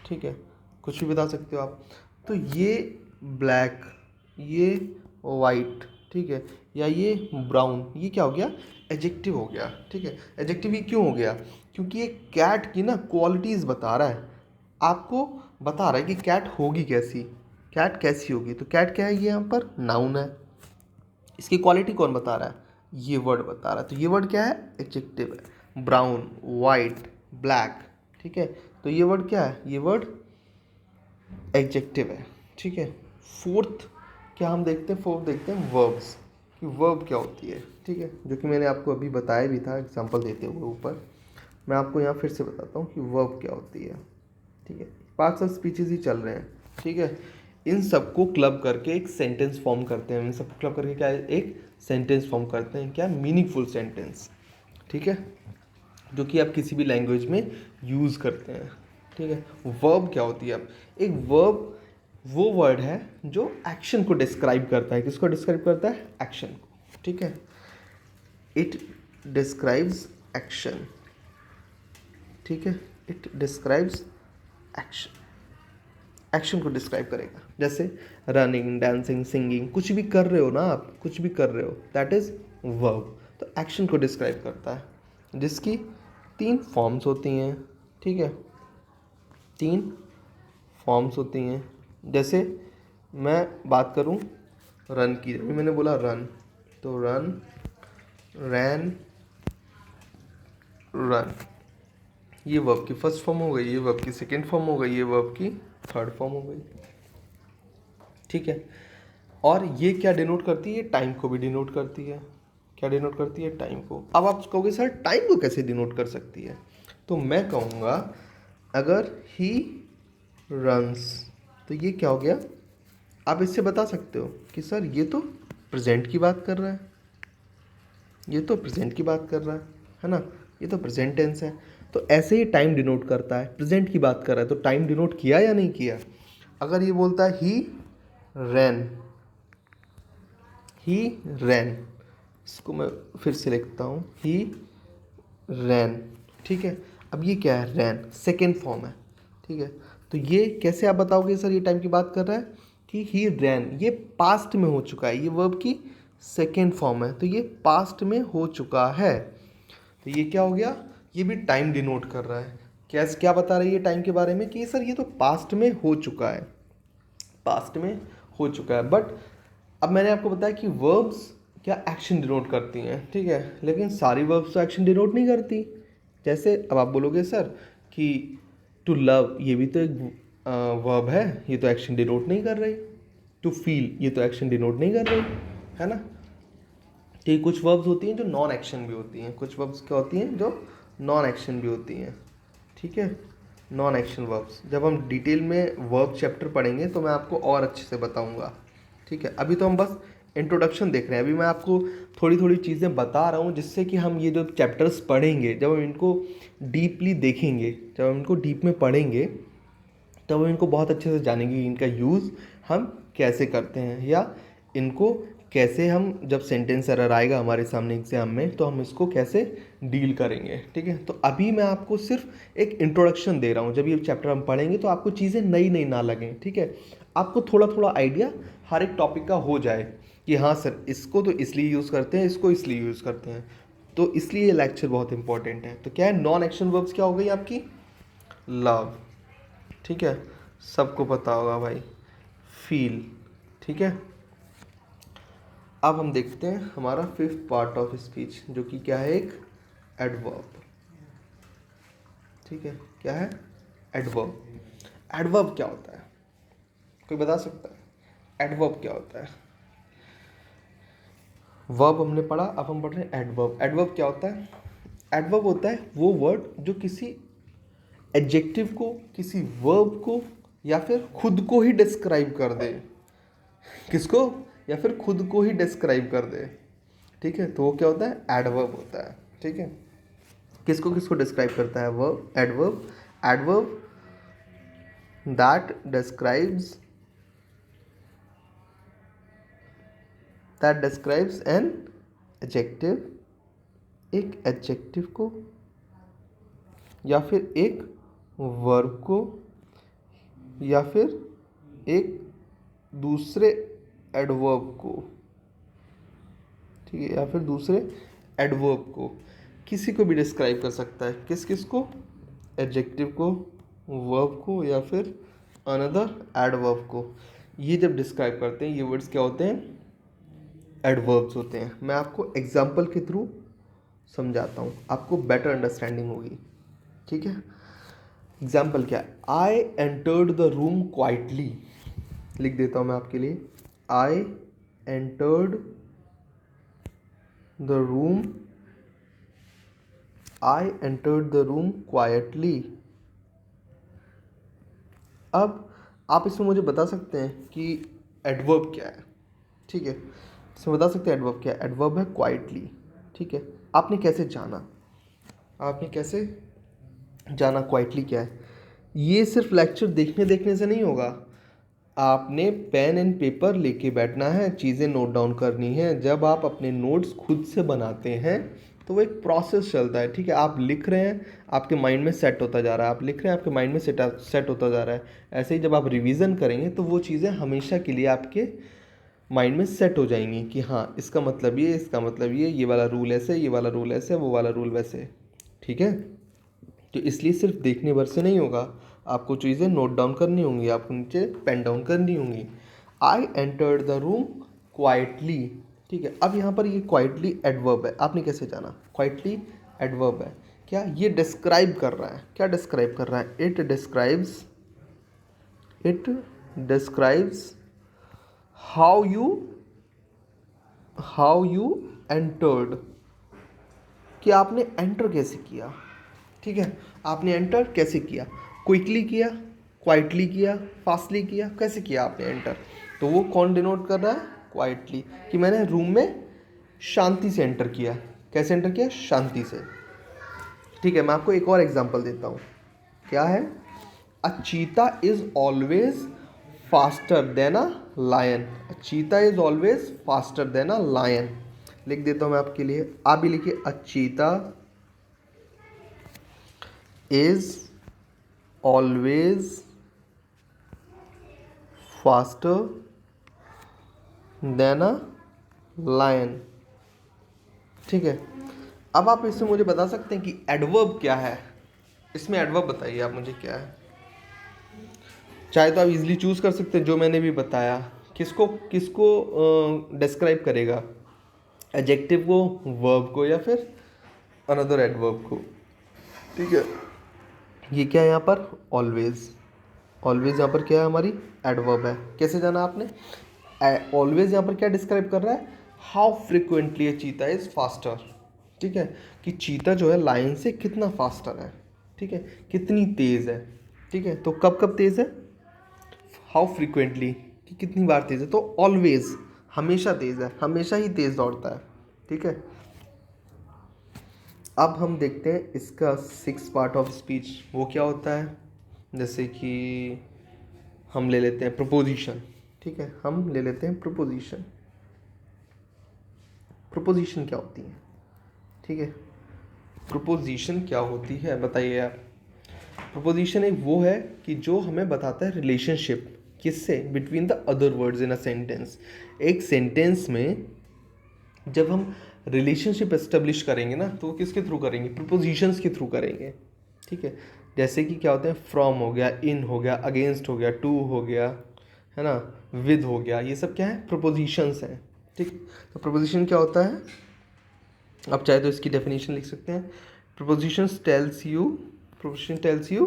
ठीक है, कुछ भी बता सकते हो आप। तो ये ब्लैक, ये वाइट, ठीक है, या ये ब्राउन, ये क्या हो गया, एडजेक्टिव हो गया, ठीक है, एडजेक्टिव ये क्यों हो गया, क्योंकि ये कैट की ना क्वालिटीज़ बता रहा है, आपको बता रहा है कि कैट होगी कैसी, कैट कैसी होगी, तो कैट क्या है, ये यहाँ पर नाउन है, इसकी क्वालिटी कौन बता रहा है, ये वर्ड बता रहा है, तो ये वर्ड क्या है, एडजेक्टिव है, ब्राउन, वाइट, ब्लैक, ठीक है, तो ये वर्ड क्या है, ये वर्ड एडजेक्टिव है, ठीक है। फोर्थ क्या हम देखते हैं, फोर्थ देखते हैं वर्ब्स, कि वर्ब क्या होती है, ठीक है, जो कि मैंने आपको अभी बताया भी था एग्जांपल देते हुए ऊपर, मैं आपको यहाँ फिर से बताता हूँ कि वर्ब क्या होती है, ठीक है, पार्ट्स ऑफ स्पीचेज ही चल रहे हैं, ठीक है, इन सबको क्लब करके एक सेंटेंस फॉर्म करते हैं, इन सबको क्लब करके क्या है? एक सेंटेंस फॉर्म करते हैं, क्या, मीनिंगफुल सेंटेंस, ठीक है, जो कि आप किसी भी लैंग्वेज में यूज़ करते हैं, ठीक है। वर्ब क्या होती है, अब एक वर्ब वो वर्ड है जो एक्शन को डिस्क्राइब करता है, किसको डिस्क्राइब करता है, एक्शन को, ठीक है, इट डिस्क्राइब्स एक्शन, ठीक है, इट डिस्क्राइब्स एक्शन, एक्शन को डिस्क्राइब करेगा। जैसे रनिंग, डांसिंग, सिंगिंग, कुछ भी कर रहे हो ना आप, कुछ भी कर रहे हो, दैट इज़ वर्ब। तो एक्शन को डिस्क्राइब करता है, जिसकी 3 फॉर्म्स होती हैं, ठीक है, 3 फॉर्म्स होती हैं। जैसे मैं बात करूं रन की, अभी मैंने बोला रन, तो रन, रैन, रन, ये वर्ब की फर्स्ट फॉर्म हो गई, ये वर्ब की सेकेंड फॉर्म हो गई, ये वर्ब की थर्ड फॉर्म हो गई, ठीक है। और ये क्या डिनोट करती है? टाइम को भी डिनोट करती है। क्या डिनोट करती है? टाइम को। अब आप कहोगे सर टाइम को कैसे डिनोट कर सकती है? तो मैं कहूँगा अगर ही रन्स, तो ये क्या हो गया? आप इससे बता सकते हो कि सर ये तो प्रेजेंट की बात कर रहा है, ये तो प्रेजेंट की बात कर रहा है ना, ये तो प्रेजेंट टेंस है। तो ऐसे ही टाइम डिनोट करता है, प्रेजेंट की बात कर रहा है तो टाइम डिनोट किया या नहीं किया? अगर ये बोलता है ही रैन, ही रैन, इसको मैं फिर से लिखता हूँ, ही रैन, ठीक है। अब ये क्या है? रैन सेकेंड फॉर्म है, ठीक है। तो ये कैसे आप बताओगे सर ये टाइम की बात कर रहा है? कि ही रैन, ये पास्ट में हो चुका है, ये वर्ब की सेकेंड फॉर्म है, तो ये पास्ट में हो चुका है। तो ये क्या हो गया? ये भी टाइम डिनोट कर रहा है। क्या बता रही है टाइम के बारे में? कि सर ये तो पास्ट में हो चुका है, पास्ट में हो चुका है। बट अब मैंने आपको बताया कि वर्ब्स क्या एक्शन डिनोट करती हैं, ठीक है, लेकिन सारी वर्ब्स तो एक्शन डिनोट नहीं करती। जैसे अब आप बोलोगे सर कि टू लव, ये भी तो एक वर्ब है, ये तो एक्शन डिनोट नहीं कर रही। टू फील, ये तो एक्शन डिनोट नहीं कर रही, है ना। तो ये कुछ वर्ब्स होती हैं जो नॉन एक्शन भी होती हैं, कुछ वर्ब्स क्या होती हैं जो नॉन एक्शन भी होती हैं, ठीक है, नॉन एक्शन वर्ब्स। जब हम डिटेल में वर्ब चैप्टर पढ़ेंगे तो मैं आपको और अच्छे से बताऊंगा, ठीक है। अभी तो हम बस इंट्रोडक्शन देख रहे हैं, अभी मैं आपको थोड़ी थोड़ी चीज़ें बता रहा हूँ जिससे कि हम ये जो चैप्टर्स पढ़ेंगे, जब हम इनको डीपली देखेंगे, जब हम इनको डीप में पढ़ेंगे, तब हम इनको बहुत अच्छे से जानेंगे, इनका यूज़ हम कैसे करते हैं, या इनको कैसे हम जब सेंटेंस एरर आएगा हमारे सामने एग्जाम में तो हम इसको कैसे डील करेंगे, ठीक है। तो अभी मैं आपको सिर्फ एक इंट्रोडक्शन दे रहा हूँ, जब ये चैप्टर हम पढ़ेंगे तो आपको चीज़ें नई नई ना लगें, ठीक है, आपको थोड़ा थोड़ा आइडिया हर एक टॉपिक का हो जाए कि हाँ सर इसको तो इसलिए यूज़ करते हैं, इसको इसलिए यूज़ करते हैं। तो इसलिए ये लेक्चर बहुत इंपॉर्टेंट है। तो क्या है? नॉन एक्शन वर्ब्स क्या हो गई आपकी? लव, ठीक है, सबको पता होगा भाई, फील, ठीक है। अब हम देखते हैं हमारा फिफ्थ पार्ट ऑफ स्पीच, जो कि क्या है? एक एडवर्ब, ठीक है। क्या है? एडवर्ब। एडवर्ब क्या होता है? कोई बता सकता है एडवर्ब क्या होता है? वर्ब हमने पढ़ा, अब हम पढ़ रहे हैं एडवर्ब। एडवर्ब क्या होता है? एडवर्ब होता है वो वर्ड जो किसी एडजेक्टिव को, किसी वर्ब को, या फिर खुद को ही डिस्क्राइब कर दे। किसको? या फिर खुद को ही डिस्क्राइब कर दे, ठीक है। तो वो क्या होता है? एडवर्ब होता है, ठीक है। किसको किसको डिस्क्राइब करता है verb? Adverb. Adverb that describes, an adjective, एक एडजेक्टिव को या फिर एक वर्ब को या फिर एक दूसरे एडवर्ब को, ठीक है, या फिर दूसरे एडवर्ब को, किसी को भी डिस्क्राइब कर सकता है। किस किस को? एडजेक्टिव को, वर्ब को, या फिर अनदर एडवर्ब को। ये जब डिस्क्राइब करते हैं ये वर्ड्स क्या होते हैं? एडवर्ब्स होते हैं। मैं आपको एग्जाम्पल के थ्रू समझाता हूँ, आपको बेटर अंडरस्टैंडिंग होगी, ठीक है। एग्जाम्पल क्या है? I entered the room quietly, लिख देता हूँ मैं आपके लिए। I entered the room, I entered the room quietly. अब आप इसमें मुझे बता सकते हैं कि एडवर्ब क्या है, ठीक है। इसमें बता सकते हैं एडवर्ब क्या है? एडवर्ब है क्वाइटली, ठीक है। आपने कैसे जाना? आपने कैसे जाना क्वाइटली क्या है? ये सिर्फ लेक्चर देखने देखने से नहीं होगा, आपने पेन एंड पेपर लेके बैठना है, चीज़ें नोट डाउन करनी है। जब आप अपने नोट्स खुद से बनाते हैं तो वो एक प्रोसेस चलता है, ठीक है। आप लिख रहे हैं, आपके माइंड में सेट होता जा रहा है, आप लिख रहे हैं, आपके माइंड में सेट होता जा रहा है। ऐसे ही जब आप रिवीजन करेंगे तो वो चीज़ें हमेशा के लिए आपके माइंड में सेट हो जाएंगी कि हाँ इसका मतलब ये, इसका मतलब ये वाला रूल ऐसे, ये वाला रूल ऐसे, वो वाला रूल वैसे, ठीक है। तो इसलिए सिर्फ देखने भर से नहीं होगा, आपको चीज़ें नोट डाउन करनी होंगी, आपको नीचे पेन डाउन करनी होंगी। I entered the room quietly, ठीक है। अब यहाँ पर ये क्वाइटली एडवर्ब है, आपने कैसे जाना? क्वाइटली एडवर्ब है, क्या ये डिस्क्राइब कर रहा है? क्या डिस्क्राइब कर रहा है? It describes how you entered, कि आपने एंटर कैसे किया, ठीक है। आपने एंटर कैसे किया? क्विकली किया, क्वाइटली किया, फास्टली किया, कैसे किया आपने एंटर? तो वो कौन डिनोट कर रहा है? क्वाइटली, कि मैंने रूम में शांति से एंटर किया। कैसे एंटर किया? शांति से, ठीक है। मैं आपको एक और एग्जांपल देता हूँ। क्या है? A cheetah is always faster than a lion. A cheetah is always faster than a lion. लिख देता हूँ मैं आपके लिए, आप भी लिखिए। अ चीता is always faster than a lion, ठीक है। अब आप इससे मुझे बता सकते हैं कि एडवर्ब क्या है? इसमें एडवर्ब बताइए आप मुझे क्या है। चाहे तो आप इजीली चूज कर सकते हैं जो मैंने भी बताया। किसको किसको डिस्क्राइब करेगा? एडजेक्टिव को, वर्ब को, या फिर अनदर एडवर्ब को, ठीक है। ये क्या है यहाँ पर? ऑलवेज। ऑलवेज यहाँ पर क्या है? हमारी एडवर्ब है। कैसे जाना आपने? ऑलवेज यहाँ पर क्या डिस्क्राइब कर रहा है? हाउ फ्रिक्वेंटली ए चीता इज फास्टर, ठीक है। कि चीता जो है लायन से कितना फास्टर है, ठीक है, कितनी तेज है, ठीक है। तो कब कब तेज है? हाउ फ्रिक्वेंटली, कि कितनी बार तेज है। तो ऑलवेज, हमेशा तेज है, हमेशा ही तेज दौड़ता है, ठीक है। अब हम देखते हैं इसका 6 पार्ट ऑफ स्पीच, वो क्या होता है। जैसे कि हम ले लेते हैं प्रपोजिशन, ठीक है। हम ले लेते हैं प्रपोजिशन। प्रपोजिशन क्या होती है, ठीक है। प्रपोजिशन क्या होती है बताइए आप। प्रपोजिशन एक वो है कि जो हमें बताता है रिलेशनशिप, किससे? Between the other words in a sentence. एक सेंटेंस में जब हम रिलेशनशिप एस्टेब्लिश करेंगे ना, तो वो किसके थ्रू करेंगे? प्रपोजिशंस के थ्रू करेंगे, ठीक है। जैसे कि क्या होते हैं? फ्रॉम हो गया, इन हो गया, अगेंस्ट हो गया, टू हो गया, है ना, विद हो गया, ये सब क्या है? प्रपोजिशंस हैं, ठीक। तो प्रपोजिशन क्या होता है? आप चाहे तो इसकी डेफिनेशन लिख सकते हैं। Propositions tells you, preposition tells you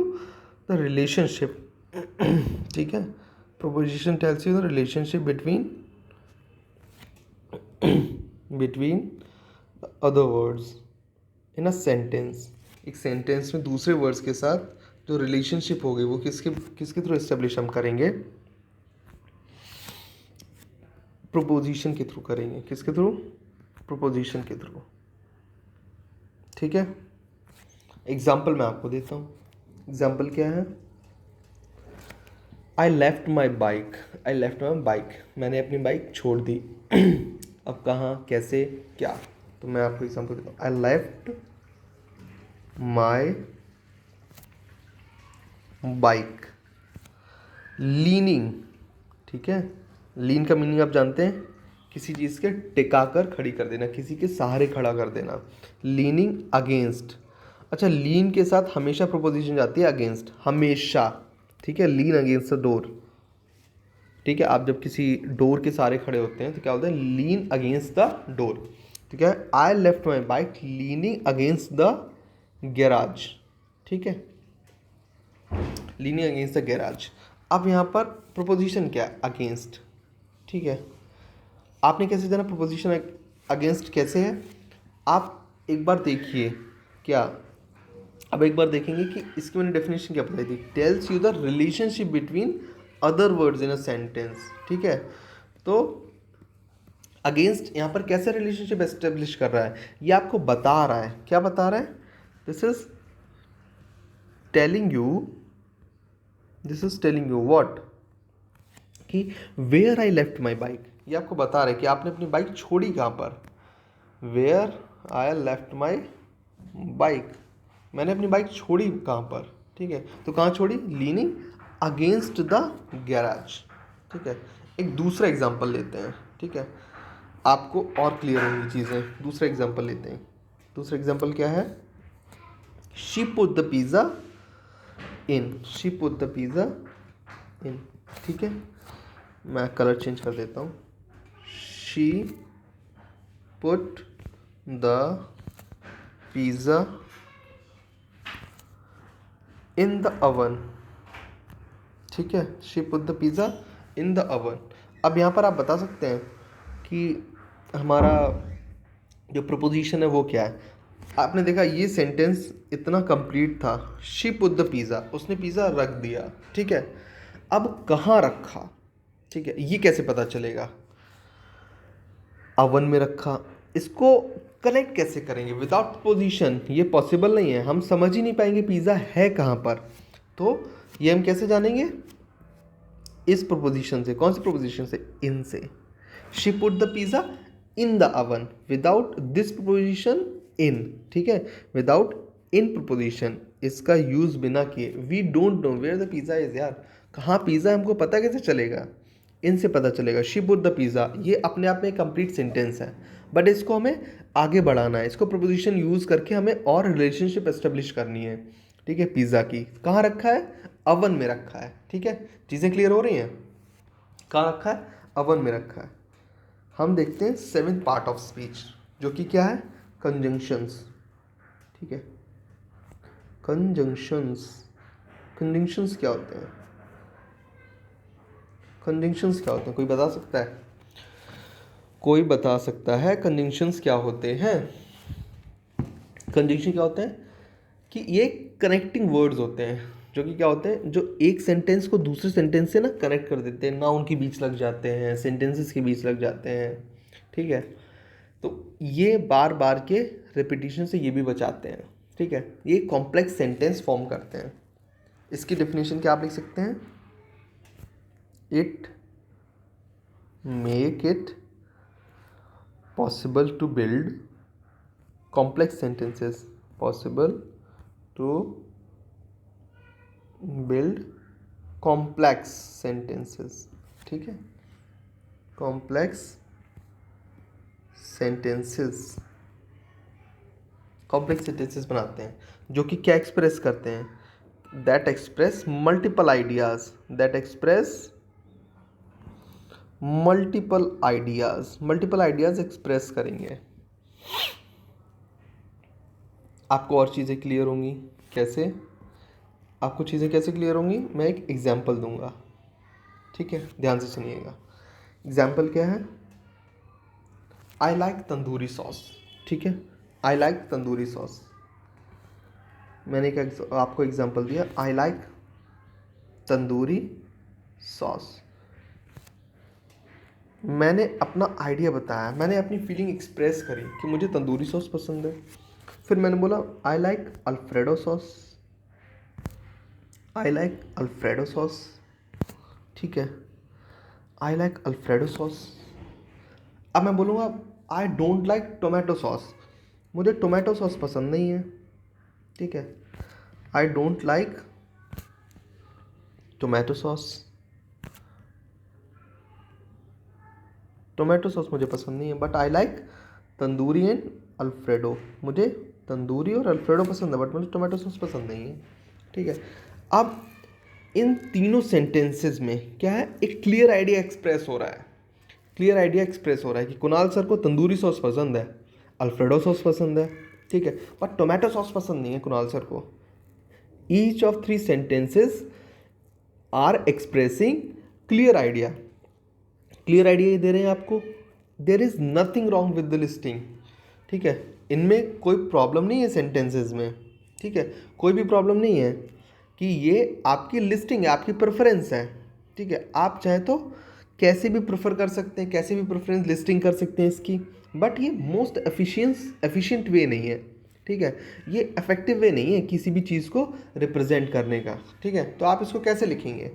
the relationship, ठीक है। Preposition tells you the relationship between other words in a sentence. एक सेंटेंस में दूसरे वर्ड्स के साथ जो रिलेशनशिप हो गई वो किसके किसके थ्रू एस्टेब्लिश हम करेंगे? प्रोपोजिशन के थ्रू करेंगे। किसके थ्रू? प्रोपोजिशन के थ्रू, ठीक है। एग्जाम्पल मैं आपको देता हूँ। एग्जाम्पल क्या है? आई लेफ्ट माई बाइक, मैंने अपनी बाइक छोड़ दी। अब कहाँ, कैसे, क्या? तो मैं आपको एग्जाम्पल देता हूँ। आई लेफ्ट माई बाइक लीनिंग, ठीक है। लीन का मीनिंग आप जानते हैं? किसी चीज़ के टिका कर खड़ी कर देना, किसी के सहारे खड़ा कर देना। Leaning against. अच्छा, लीन के साथ हमेशा प्रोपोजिशन जाती है अगेंस्ट, हमेशा, ठीक है। लीन अगेंस्ट द डोर, ठीक है। आप जब किसी डोर के सहारे खड़े होते हैं तो क्या होता है? लीन अगेंस्ट द डोर, ठीक है। आई left my bike leaning against the garage, ठीक है। Leaning against the garage. अब यहाँ पर प्रोपोजिशन क्या है? अगेंस्ट, ठीक है। आपने कैसे जाना प्रोपोजिशन अगेंस्ट कैसे है? आप एक बार देखिए, क्या अब एक बार देखेंगे कि इसकी मैंने डेफिनेशन क्या बताई थी। Tells you the relationship between other words in a sentence, ठीक है। तो अगेंस्ट यहाँ पर कैसे रिलेशनशिप एस्टेब्लिश कर रहा है? ये आपको बता रहा है। क्या बता रहा है? This is telling you what, कि where I left my bike. ये आपको बता रहा है कि आपने अपनी बाइक छोड़ी कहाँ पर, where I left my bike, मैंने अपनी बाइक छोड़ी कहाँ पर, ठीक है, तो कहाँ छोड़ी, लीनिंग अगेंस्ट द गैराज, ठीक है। एक दूसरा एग्जांपल लेते हैं, ठीक है, आपको और क्लियर होंगी चीज़ें। दूसरा एग्जांपल लेते हैं। दूसरा एग्जांपल क्या है, she put the pizza in, she put the pizza in, ठीक है। मैं कलर चेंज कर देता हूँ, she put the pizza in the oven, ठीक है, she put the pizza in the oven. अब यहाँ पर आप बता सकते हैं कि हमारा जो प्रपोजिशन है वो क्या है। आपने देखा ये सेंटेंस इतना कंप्लीट था, शी पुट द पिज़्ज़ा, उसने पिज़्ज़ा रख दिया, ठीक है। अब कहाँ रखा, ठीक है, ये कैसे पता चलेगा, अवन में रखा, इसको कनेक्ट कैसे करेंगे विदाउट पोजीशन, ये पॉसिबल नहीं है, हम समझ ही नहीं पाएंगे पिज़्ज़ा है कहाँ पर। तो ये हम कैसे जानेंगे, इस प्रपोजिशन से। कौन सी प्रपोजिशन से, इन से। She put the pizza in the oven, without this preposition in, ठीक है, विदाउट इन प्रपोजिशन, इसका यूज बिना किए। We don't know where the pizza is, यार कहाँ पिज़्ज़ा हमको पता कैसे चलेगा, इनसे पता चलेगा। शी पुट द पिज़्ज़ा, ये अपने आप में एक कंप्लीट सेंटेंस है, बट इसको हमें आगे बढ़ाना है, इसको प्रपोजिशन यूज करके हमें और रिलेशनशिप एस्टेब्लिश करनी है, ठीक है। पिज़्ज़ा की कहाँ रखा है, अवन में रखा है, ठीक है। चीज़ें क्लियर हो रही हैं, कहाँ रखा है, अवन में रखा है। हम देखते हैं सेवेंथ पार्ट ऑफ स्पीच, जो कि क्या है, कंजंक्शंस, ठीक है। कंजंक्शंस, कंजंक्शंस क्या होते हैं, कंजंक्शंस क्या होते हैं, कोई बता सकता है, कोई बता सकता है कंजंक्शंस क्या होते हैं। कंजंक्शन क्या होते हैं कि ये कनेक्टिंग वर्ड्स होते हैं, जो कि क्या होते हैं, जो एक सेंटेंस को दूसरे सेंटेंस से ना कनेक्ट कर देते हैं, नाउन के बीच लग जाते हैं, सेंटेंसेस के बीच लग जाते हैं, ठीक है। तो ये बार बार के रिपीटिशन से ये भी बचाते हैं, ठीक है। ये कॉम्प्लेक्स सेंटेंस फॉर्म करते हैं। इसकी डेफिनेशन क्या आप लिख सकते हैं, it make it possible to build complex sentences, possible to build complex sentences, ठीक है, कॉम्प्लेक्स सेंटेंसेस, कॉम्प्लेक्स सेंटेंसेस बनाते हैं, जो कि क्या एक्सप्रेस करते हैं, that express multiple ideas, that express multiple ideas, multiple ideas express करेंगे। आपको और चीज़ें क्लियर होंगी कैसे, आपको चीज़ें कैसे क्लियर होंगी, मैं एक एग्जाम्पल दूंगा, ठीक है, ध्यान से सुनिएगा। एग्जाम्पल क्या है, आई लाइक तंदूरी सॉस, ठीक है, आई लाइक तंदूरी सॉस। मैंने क्या आपको एग्जाम्पल दिया, आई लाइक तंदूरी सॉस। मैंने अपना आइडिया बताया, मैंने अपनी फीलिंग एक्सप्रेस करी कि मुझे तंदूरी सॉस पसंद है। फिर मैंने बोला I like alfredo sauce, I like alfredo sauce, ठीक है, आई लाइक अल्फ्रेडो सॉस। अब मैं बोलूँगा आई डोंट लाइक टोमेटो सॉस, मुझे टोमेटो सॉस पसंद नहीं है, ठीक है, आई don't like tomato sauce, tomato sauce मुझे पसंद नहीं है, but I like tandoori and alfredo, मुझे तंदूरी और अल्फ्रेडो पसंद है, बट मुझे टोमेटो सॉस पसंद नहीं है, ठीक है। अब इन तीनों सेंटेंसेस में क्या है, एक क्लियर आइडिया एक्सप्रेस हो रहा है, क्लियर आइडिया एक्सप्रेस हो रहा है कि कुणाल सर को तंदूरी सॉस पसंद है, अल्फ्रेडो सॉस पसंद है, ठीक है, बट टोमेटो सॉस पसंद नहीं है कुणाल सर को। Each of three sentences are expressing clear idea, clear idea ये दे रहे हैं आपको, there is nothing wrong with the listing, ठीक है, इनमें कोई प्रॉब्लम नहीं है सेंटेंसेस में, ठीक है, कोई भी प्रॉब्लम नहीं है कि ये आपकी लिस्टिंग है, आपकी प्रेफरेंस है, ठीक है। आप चाहें तो कैसे भी प्रेफर कर सकते हैं, कैसे भी प्रेफरेंस लिस्टिंग कर सकते हैं इसकी, बट ये मोस्ट एफिशिएंट वे नहीं है, ठीक है, ये इफेक्टिव वे नहीं है किसी भी चीज़ को रिप्रेजेंट करने का, ठीक है। तो आप इसको कैसे लिखेंगे,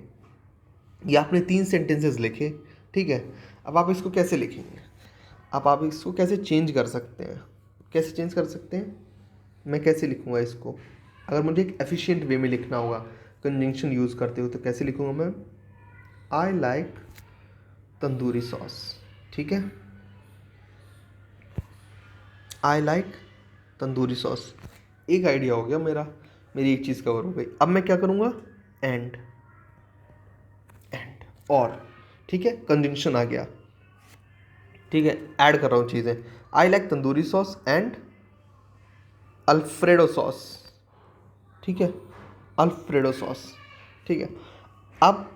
ये आपने 3 सेंटेंसेस लिखे, ठीक है, अब आप इसको कैसे लिखेंगे, आप इसको कैसे चेंज कर सकते हैं, कैसे चेंज कर सकते हैं, मैं कैसे लिखूँगा इसको, अगर मुझे एक एफिशिएंट वे में लिखना होगा कंजंक्शन यूज़ करते हो तो कैसे लिखूँगा मैं, आई लाइक तंदूरी सॉस, ठीक है, आई लाइक तंदूरी सॉस। एक आइडिया हो गया मेरा, मेरी एक चीज़ कवर हो गई। अब मैं क्या करूँगा, एंड और, ठीक है, कंजंक्शन आ गया, ठीक है, ऐड कर रहा हूँ चीज़ें, आई like tandoori sauce and alfredo sauce, ठीक है, अल्फ्रेडो सॉस, ठीक है। अब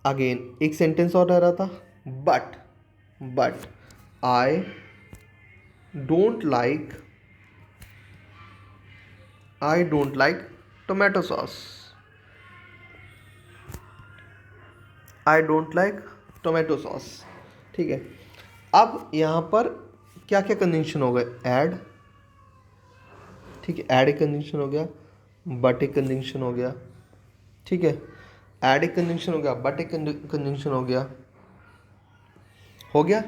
अगेन एक सेंटेंस और रह रहा था, but I don't like tomato sauce, I don't like tomato sauce, ठीक है। अब यहाँ पर क्या क्या कंजंक्शन हो गए, ऐड, ठीक है, ऐड एक कंजंक्शन हो गया, बट एक कंजंक्शन हो गया, ठीक है, ऐड एक कंजंक्शन हो गया, बट एक कंजंक्शन हो गया।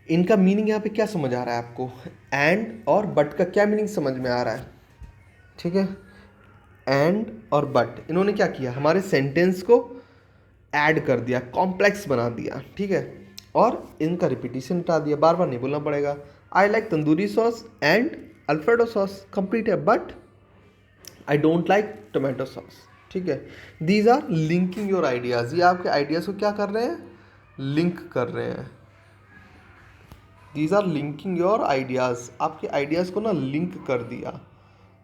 इनका मीनिंग यहाँ पे क्या समझ आ रहा है आपको, एंड और बट का क्या मीनिंग समझ में आ रहा है, ठीक है। एंड और बट इन्होंने क्या किया, हमारे सेंटेंस को ऐड कर दिया, कॉम्प्लेक्स बना दिया, ठीक है, और इनका रिपीटिशन हटा दिया, बार बार नहीं बोलना पड़ेगा। I like tandoori sauce and alfredo sauce, complete है, but I don't like tomato sauce, ठीक है। These are linking your ideas, ये आपके आइडियाज़ को क्या कर रहे हैं, लिंक कर रहे हैं। These are linking your ideas, आपके आइडियाज़ को ना लिंक कर दिया,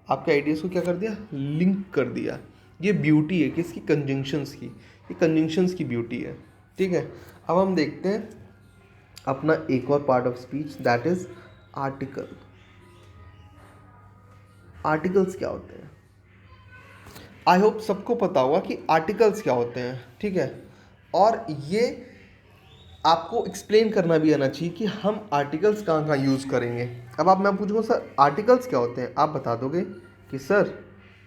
आपके आइडियाज़ को क्या कर दिया, लिंक कर दिया। ये ब्यूटी है किसकी, कंजंक्शंस की, ये कंजंक्शंस की ब्यूटी है, ठीक है। अब हम देखते हैं अपना एक और part of speech, that is article. Articles क्या होते हैं, आई होप सबको पता होगा कि आर्टिकल्स क्या होते हैं, ठीक है, और ये आपको एक्सप्लेन करना भी आना चाहिए कि हम आर्टिकल्स कहाँ कहाँ यूज़ करेंगे। अब मैं पूछूंगा सर आर्टिकल्स क्या होते हैं, आप बता दोगे कि sir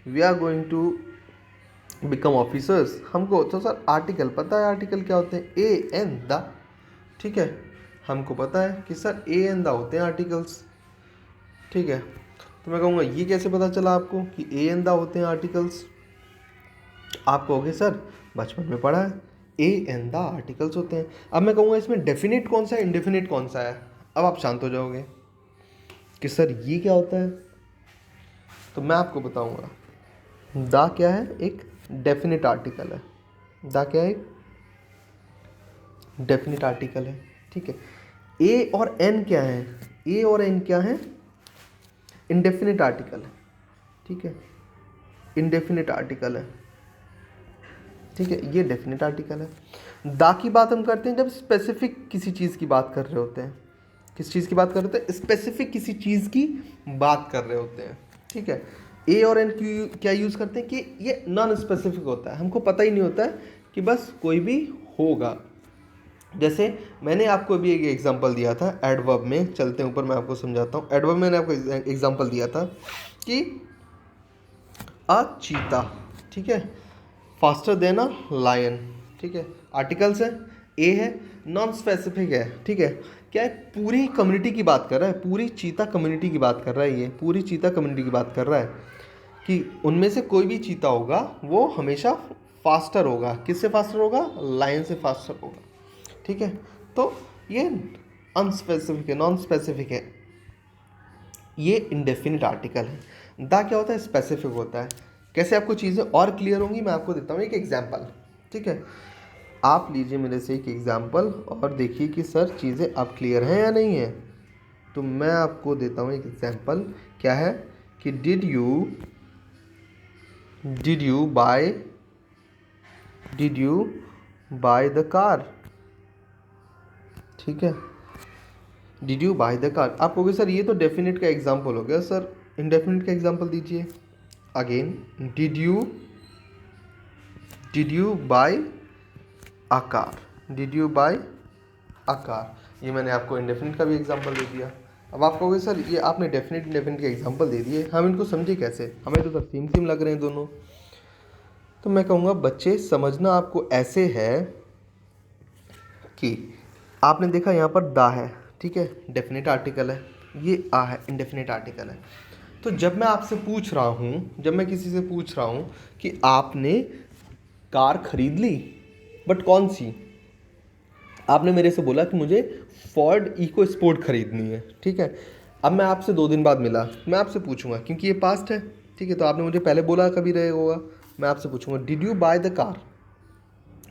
we are going to become officers, हमको तो सर आर्टिकल पता है, आर्टिकल क्या होते हैं, ए एन द, ठीक है, हमको पता है कि सर ए एन द होते हैं आर्टिकल्स, ठीक है। तो मैं कहूँगा ये कैसे पता चला आपको कि ए एन द होते हैं आर्टिकल्स, आप कहोगे सर बचपन में पढ़ा है, ए एन द आर्टिकल्स होते हैं। अब मैं कहूँगा इसमें डेफिनेट कौन सा है, इंडेफिनेट कौन सा है, अब आप शांत हो जाओगे कि सर ये क्या होता है, तो मैं आपको बताऊँगा द क्या है, एक डेफिनेट आर्टिकल है, द क्या है, डेफिनेट आर्टिकल है, ठीक है। ए और एन क्या है, ए और एन क्या है, इंडेफिनिट आर्टिकल है, ठीक है, इंडेफिनिट आर्टिकल है, ठीक है, ये डेफिनेट आर्टिकल है। दा की बात हम करते हैं जब स्पेसिफिक किसी चीज़ की बात कर रहे होते हैं, किस चीज़ की बात कर रहे होते हैं, स्पेसिफिक किसी चीज़ की बात कर रहे होते हैं, ठीक है। ए और एन क्या यूज़ करते हैं कि ये नॉन स्पेसिफिक होता है, हमको पता ही नहीं होता है कि बस कोई भी होगा। जैसे मैंने आपको अभी एक एग्जांपल दिया था एडवर्ब में, चलते हैं ऊपर मैं आपको समझाता हूँ। एडवर्ब में मैंने आपको एग्जांपल दिया था कि अ चीता, ठीक है, फास्टर देन अ लायन, ठीक है, आर्टिकल्स है, ए है, नॉन स्पेसिफिक है, ठीक है, क्या है, पूरी कम्युनिटी की बात कर रहा है, पूरी चीता कम्युनिटी की बात कर रहा है, ये पूरी चीता कम्युनिटी की बात कर रहा है कि उनमें से कोई भी चीता होगा वो हमेशा फास्टर होगा, किससे फास्टर होगा, लायन से फास्टर होगा, ठीक है। तो ये अनस्पेसिफिक है, नॉन स्पेसिफिक है, ये इंडेफिनिट आर्टिकल है। दा क्या होता है, स्पेसिफिक होता है। कैसे आपको चीज़ें और क्लियर होंगी, मैं आपको देता हूँ एक एग्जांपल, ठीक है। आप लीजिए मेरे से एक एग्जांपल और देखिए कि सर चीज़ें अब क्लियर हैं या नहीं है। तो मैं आपको देता हूँ एक एग्जांपल, क्या है कि did you by the car, ठीक है, did you by the car. आप कहोगे सर ये तो डेफिनेट का एग्जांपल हो गया, सर इंडेफिनिट का एग्जांपल दीजिए। Again did you buy a car, did you buy a car, ये मैंने आपको इंडेफिनिट का भी एग्जांपल दे दिया। अब आप कहोगे सर ये आपने डेफिनेट इंडेफिनिट के एग्जांपल दे दिए, हम इनको समझे कैसे, हमें तो सर सेम लग रहे हैं दोनों। तो मैं कहूँगा बच्चे समझना आपको ऐसे है कि आपने देखा यहाँ पर दा है, ठीक है, डेफिनेट आर्टिकल है, ये आ है इंडेफिनेट आर्टिकल है। तो जब मैं आपसे पूछ रहा हूँ, जब मैं किसी से पूछ रहा हूँ कि आपने कार खरीद ली, बट कौन सी, आपने मेरे से बोला कि मुझे फोर्ड इको स्पोर्ट खरीदनी है, ठीक है। अब मैं आपसे 2 दिन बाद मिला, मैं आपसे पूछूंगा, क्योंकि ये पास्ट है, ठीक है, तो आपने मुझे पहले बोला कभी रहे होगा, मैं आपसे पूछूंगा did you by the car.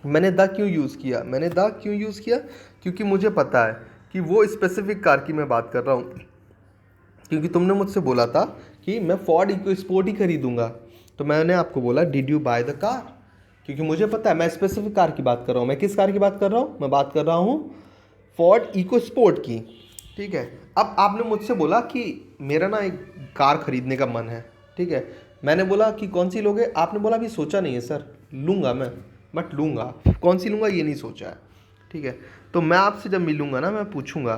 मैंने द क्यों यूज़ किया, मैंने द क्यों यूज़ किया, क्योंकि मुझे पता है कि वो स्पेसिफिक कार की मैं बात कर रहा हूँ, क्योंकि तुमने मुझसे बोला था कि मैं फोर्ड इको स्पोर्ट ही खरीदूंगा, तो मैंने आपको बोला did you by the car, क्योंकि मुझे पता है मैं स्पेसिफिक कार की बात कर रहा हूँ। मैं किस कार की बात कर रहा हूँ, मैं बात कर रहा हूँ फोर्ड इको स्पोर्ट की, ठीक है। अब आपने मुझसे बोला कि मेरा ना एक कार खरीदने का मन है, ठीक है। मैंने बोला कि कौन सी लोगे, आपने बोला अभी सोचा नहीं है सर, लूँगा मैं, बट लूँगा, कौन सी लूँगा ये नहीं सोचा है, ठीक है। तो मैं आपसे जब मिलूँगा ना, मैं पूछूँगा,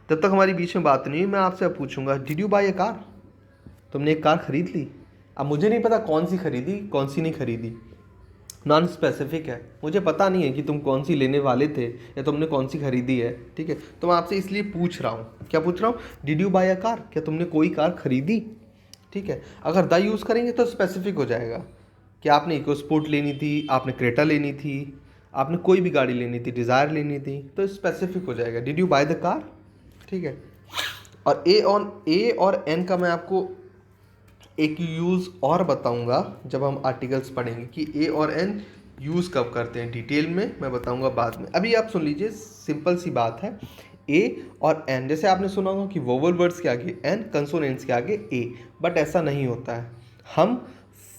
जब तक हमारी बीच में बात नहीं हुई मैं आपसे अब पूछूँगा did you buy a car, तुमने एक कार खरीद ली। अब मुझे नहीं पता कौन सी खरीदी कौन सी नहीं खरीदी, नॉन स्पेसिफिक है, मुझे पता नहीं है कि तुम कौन सी लेने वाले थे या तुमने कौन सी खरीदी है, ठीक है। तो मैं आपसे इसलिए पूछ रहा हूँ, क्या पूछ रहा हूँ, did you buy a car, क्या तुमने कोई कार खरीदी, ठीक है। अगर द यूज़ करेंगे तो स्पेसिफिक हो जाएगा कि आपने इको स्पोर्ट लेनी थी, आपने क्रेटा लेनी थी, आपने कोई भी गाड़ी लेनी थी, डिज़ायर लेनी थी, तो स्पेसिफिक हो जाएगा did you by the car, ठीक है। और ए और एन का मैं आपको एक यूज़ और बताऊंगा जब हम आर्टिकल्स पढ़ेंगे कि ए और एन यूज़ कब करते हैं, डिटेल में मैं बताऊंगा बाद में। अभी आप सुन लीजिए, सिंपल सी बात है, ए और एन, जैसे आपने सुना होगा कि वोवल वर्ड्स के आगे एन, कंसोनेंट्स के आगे ए, बट ऐसा नहीं होता है, हम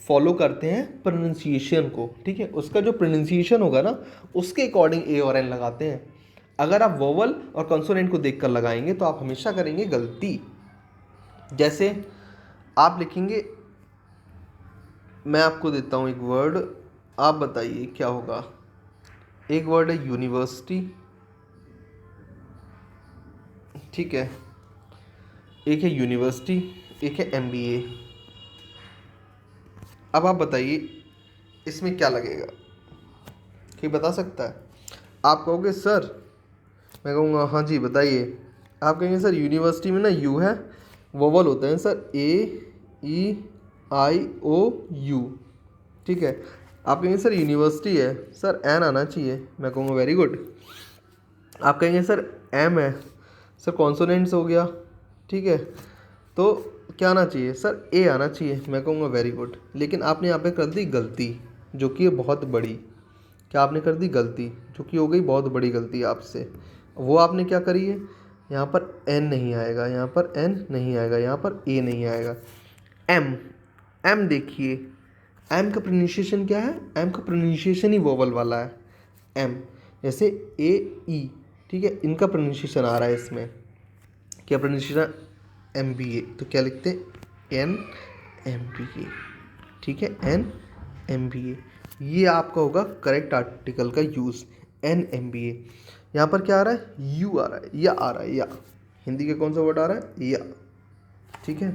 फॉलो करते हैं प्रोनाउंसिएशन को, ठीक है। उसका जो प्रोनाउंसिएशन होगा ना, उसके अकॉर्डिंग ए और एन लगाते हैं। अगर आप वोवल और कंसोनेंट को देखकर लगाएंगे तो आप हमेशा करेंगे गलती। जैसे आप लिखेंगे, मैं आपको देता हूँ एक वर्ड, आप बताइए क्या होगा। एक वर्ड है यूनिवर्सिटी, ठीक है, एक है यूनिवर्सिटी, एक है एमबीए। अब आप बताइए इसमें क्या लगेगा, कोई बता सकता है। आप कहोगे सर, मैं कहूँगा हाँ जी बताइए। आप कहेंगे सर यूनिवर्सिटी में ना यू है, वोवल होते हैं sir, A E I O you, ठीक है। आप कहेंगे सर यूनिवर्सिटी है, सर एन आना चाहिए, मैं कहूँगा वेरी गुड। आप कहेंगे सर एम है, सर कॉन्सोनेंट्स हो गया, ठीक है, तो क्या आना चाहिए, सर ए आना चाहिए, मैं कहूँगा वेरी गुड। लेकिन आपने यहाँ पे कर दी गलती, जो कि है बहुत बड़ी। क्या आपने कर दी गलती, जो कि हो गई बहुत बड़ी गलती आपसे। वो आपने क्या करी है, यहाँ पर एन नहीं आएगा, यहाँ पर एन नहीं आएगा, यहाँ पर ए नहीं आएगा। एम, एम देखिए, एम का प्रोनाउंसिएशन क्या है, एम का प्रोनाउंसिएशन ही वोवल वाला है, एम। जैसे ए ई, ठीक है, इनका प्रोनाउंसिएशन आ रहा है इसमें, क्या प्रोनाउंसिएशन, एम बी ए, तो क्या लिखते हैं एन एम बी ए, ठीक है, एन एम बी ए, ये आपका होगा करेक्ट आर्टिकल का यूज़, एन एम बी ए। यहाँ पर क्या आ रहा है, यू आ रहा है, या आ रहा है, या हिंदी का कौन सा वर्ड आ रहा है, या, ठीक है,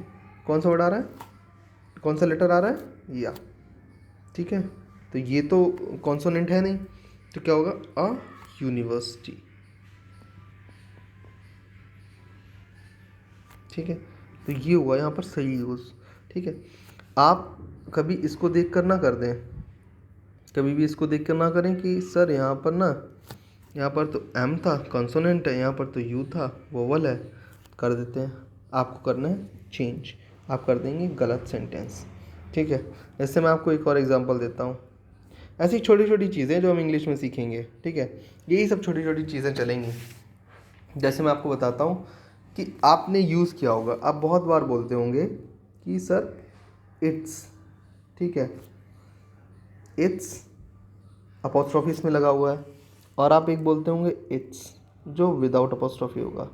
कौन सा वर्ड आ रहा है, कौन सा लेटर आ रहा है, या, ठीक है। तो ये तो कॉन्सोनेंट है नहीं, तो क्या होगा, अ यूनिवर्सिटी, ठीक है। तो ये हुआ यहाँ पर सही यूज़, ठीक है। आप कभी इसको देख कर ना कर दें, कभी भी इसको देख कर ना करें कि सर यहाँ पर ना, यहाँ पर तो एम था, कॉन्सोनेंट है, यहाँ पर तो यू था, वोवल है, कर देते हैं। आपको करना है चेंज, आप कर देंगे गलत सेंटेंस, ठीक है। जैसे मैं आपको एक और एग्जांपल देता हूँ, ऐसी छोटी छोटी चीज़ें जो हम इंग्लिश में सीखेंगे, ठीक है, यही सब छोटी छोटी चीज़ें चलेंगी। जैसे मैं आपको बताता हूँ कि आपने यूज़ किया होगा, आप बहुत बार बोलते होंगे कि सर इट्स, ठीक है, इट्स अपोस्ट्रोफी इसमें लगा हुआ है, और आप एक बोलते होंगे इट्स जो विदाउट अपोस्ट्रोफी होगा।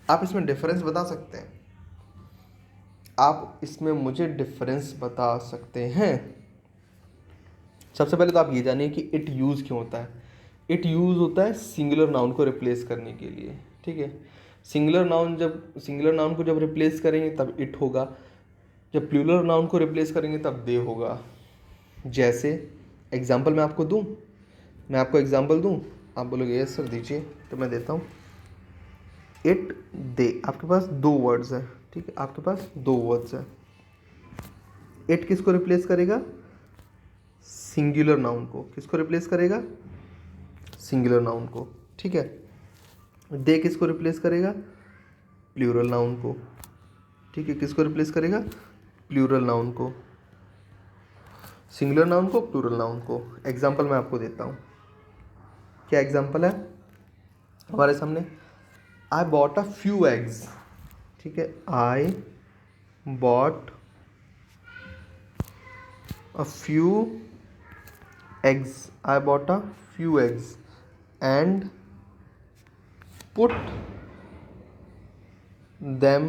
आप इसमें डिफरेंस बता सकते हैं, आप इसमें मुझे डिफरेंस बता सकते हैं। सबसे पहले तो आप ये जानिए कि इट यूज़ क्यों होता है। इट यूज़ होता है सिंगुलर नाउन को रिप्लेस करने के लिए, ठीक है। सिंगुलर नाउन को जब रिप्लेस करेंगे तब इट होगा, जब प्लूरल नाउन को रिप्लेस करेंगे तब दे होगा। जैसे एग्जाम्पल मैं आपको एग्जाम्पल दूँ, आप बोलोगे यस सर दीजिए, तो मैं देता हूँ। इट, दे, आपके पास दो वर्ड्स हैं, ठीक है, आपके पास दो वर्ड्स हैं। इट किसको रिप्लेस करेगा? सिंगुलर नाउन को। किसको रिप्लेस करेगा? सिंगुलर नाउन को, ठीक है। दे किसको रिप्लेस करेगा? प्लूरल नाउन को, ठीक है। किसको रिप्लेस करेगा? प्लूरल नाउन को, सिंगुलर नाउन को, प्लूरल नाउन को। एग्जाम्पल मैं आपको देता हूँ। क्या एग्जाम्पल है हमारे सामने? आई बॉट अ फ्यू एग्स, ठीक है। आई bought a few eggs, I bought a few eggs and put them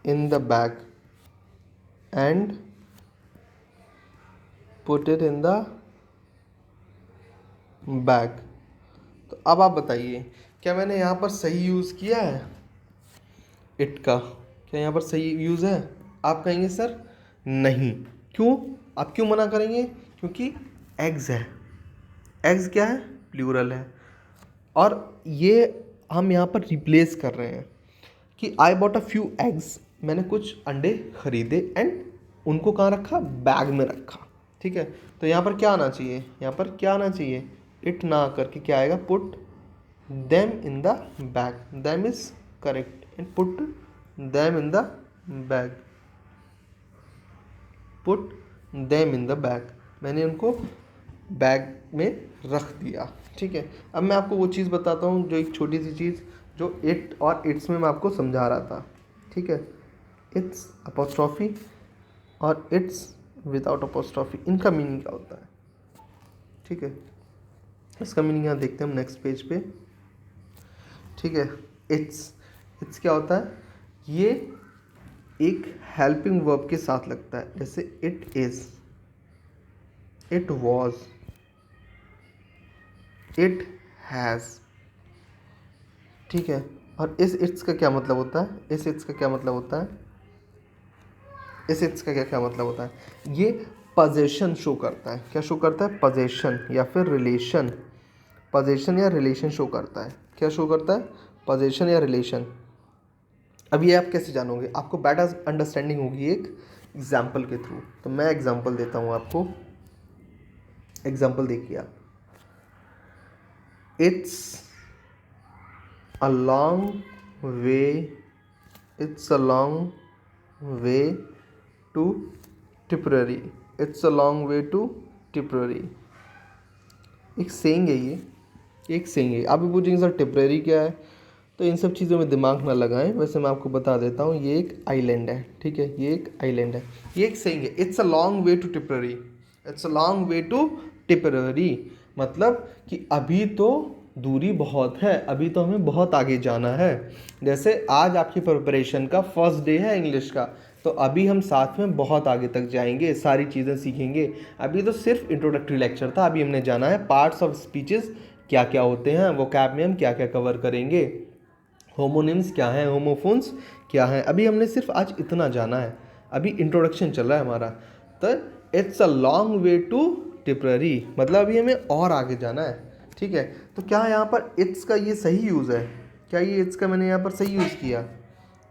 in the bag and put it in the bag। तो अब आप बताइए, क्या मैंने यहाँ पर सही यूज़ किया है इट का? क्या यहाँ पर सही यूज़ है? आप कहेंगे सर नहीं। क्यों? आप क्यों मना करेंगे? क्योंकि एग्स है। एग्स क्या है? प्लूरल है। और ये हम यहाँ पर रिप्लेस कर रहे हैं कि आई बॉट अ फ्यू एग्स, मैंने कुछ अंडे खरीदे एंड उनको कहाँ रखा? बैग में रखा, ठीक है। तो यहाँ पर क्या आना चाहिए? यहाँ पर क्या आना चाहिए? इट ना करके क्या आएगा? Put them in the bag. Them is correct and put them in the bag. Put them in the bag, मैंने उनको बैग में रख दिया, ठीक है। अब मैं आपको वो चीज़ बताता हूँ, जो एक छोटी सी चीज़ जो इट और इट्स में मैं आपको समझा रहा था, ठीक है। इट्स अपोस्ट्रॉफी और इट्स विदाउट अपोस्ट्रॉफी, इनका मीनिंग क्या होता है, ठीक है। इसका मीनिंग यहाँ देखते हैं हम नेक्स्ट पेज पे, ठीक है। इट्स क्या होता है? ये एक हेल्पिंग वर्ब के साथ लगता है, जैसे it is, it was, it has, ठीक है। और इस इट्स का क्या मतलब होता है? इस इट्स का क्या मतलब होता है? इस इट्स का क्या मतलब होता है? ये पोजेशन शो करता है। क्या शो करता है? पोजेशन या फिर रिलेशन। पोजेशन या रिलेशन शो करता है। क्या शो करता है? पोजेशन या रिलेशन। अब ये आप कैसे जानोगे? आपको बेटर अंडरस्टैंडिंग होगी एक एग्जाम्पल के थ्रू। तो मैं एग्जाम्पल देता हूँ आपको। एग्जाम्पल देखिए आप। It's a long way, it's a long way to Tipperary. It's a long way to Tipperary, एक सेइंग है ये, एक सेइंग है। आप भी पूछेंगे सर टिपररी क्या है? तो इन सब चीज़ों में दिमाग ना लगाएं। वैसे मैं आपको बता देता हूँ, ये एक आइलैंड है, ठीक है। ये एक आइलैंड है। ये एक सेइंग है, it's a long way to Tipperary. It's a long way to Tipperary मतलब कि अभी तो दूरी बहुत है, अभी तो हमें बहुत आगे जाना है। जैसे आज आपकी प्रिपरेशन का फर्स्ट डे है इंग्लिश का, तो अभी हम साथ में बहुत आगे तक जाएंगे, सारी चीज़ें सीखेंगे। अभी तो सिर्फ इंट्रोडक्टरी लेक्चर था, अभी हमने जाना है पार्ट्स ऑफ स्पीचेस क्या क्या होते हैं, वो कैब में हम क्या क्या कवर करेंगे, होमोनिम्स क्या हैं, होमोफोन्स क्या हैं। अभी हमने सिर्फ आज इतना जाना है, अभी इंट्रोडक्शन चल रहा है हमारा। तो it's a long way to Tipperary मतलब अभी हमें और आगे जाना है, ठीक है। तो क्या यहाँ पर इट्स का ये सही यूज़ है? क्या ये इट्स का मैंने यहाँ पर सही यूज़ किया?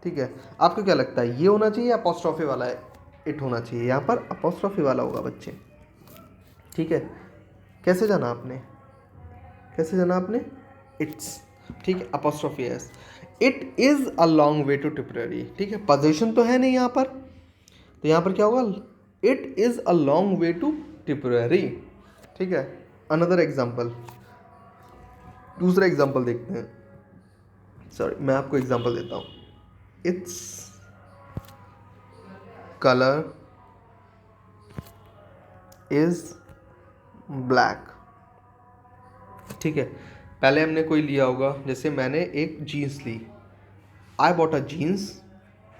ठीक है। आपको क्या लगता है, ये होना चाहिए या अपोस्ट्रोफी वाला है इट होना चाहिए? यहाँ पर अपोस्ट्रोफी वाला होगा बच्चे, ठीक है। कैसे जाना आपने? कैसे जाना आपने? इट्स, ठीक है, apostrophe S. It is a long way to Tipperary, ठीक है। पोजीशन तो है नहीं यहाँ पर, तो यहाँ पर क्या होगा? It is a long way to Tipperary, ठीक है। अनदर एग्जाम्पल, दूसरा एग्जाम्पल देखते हैं। सॉरी, मैं आपको एग्जाम्पल देता हूँ। इट्स कलर इज ब्लैक, ठीक है। पहले हमने कोई लिया होगा, जैसे मैंने एक जीन्स ली, I bought a jeans,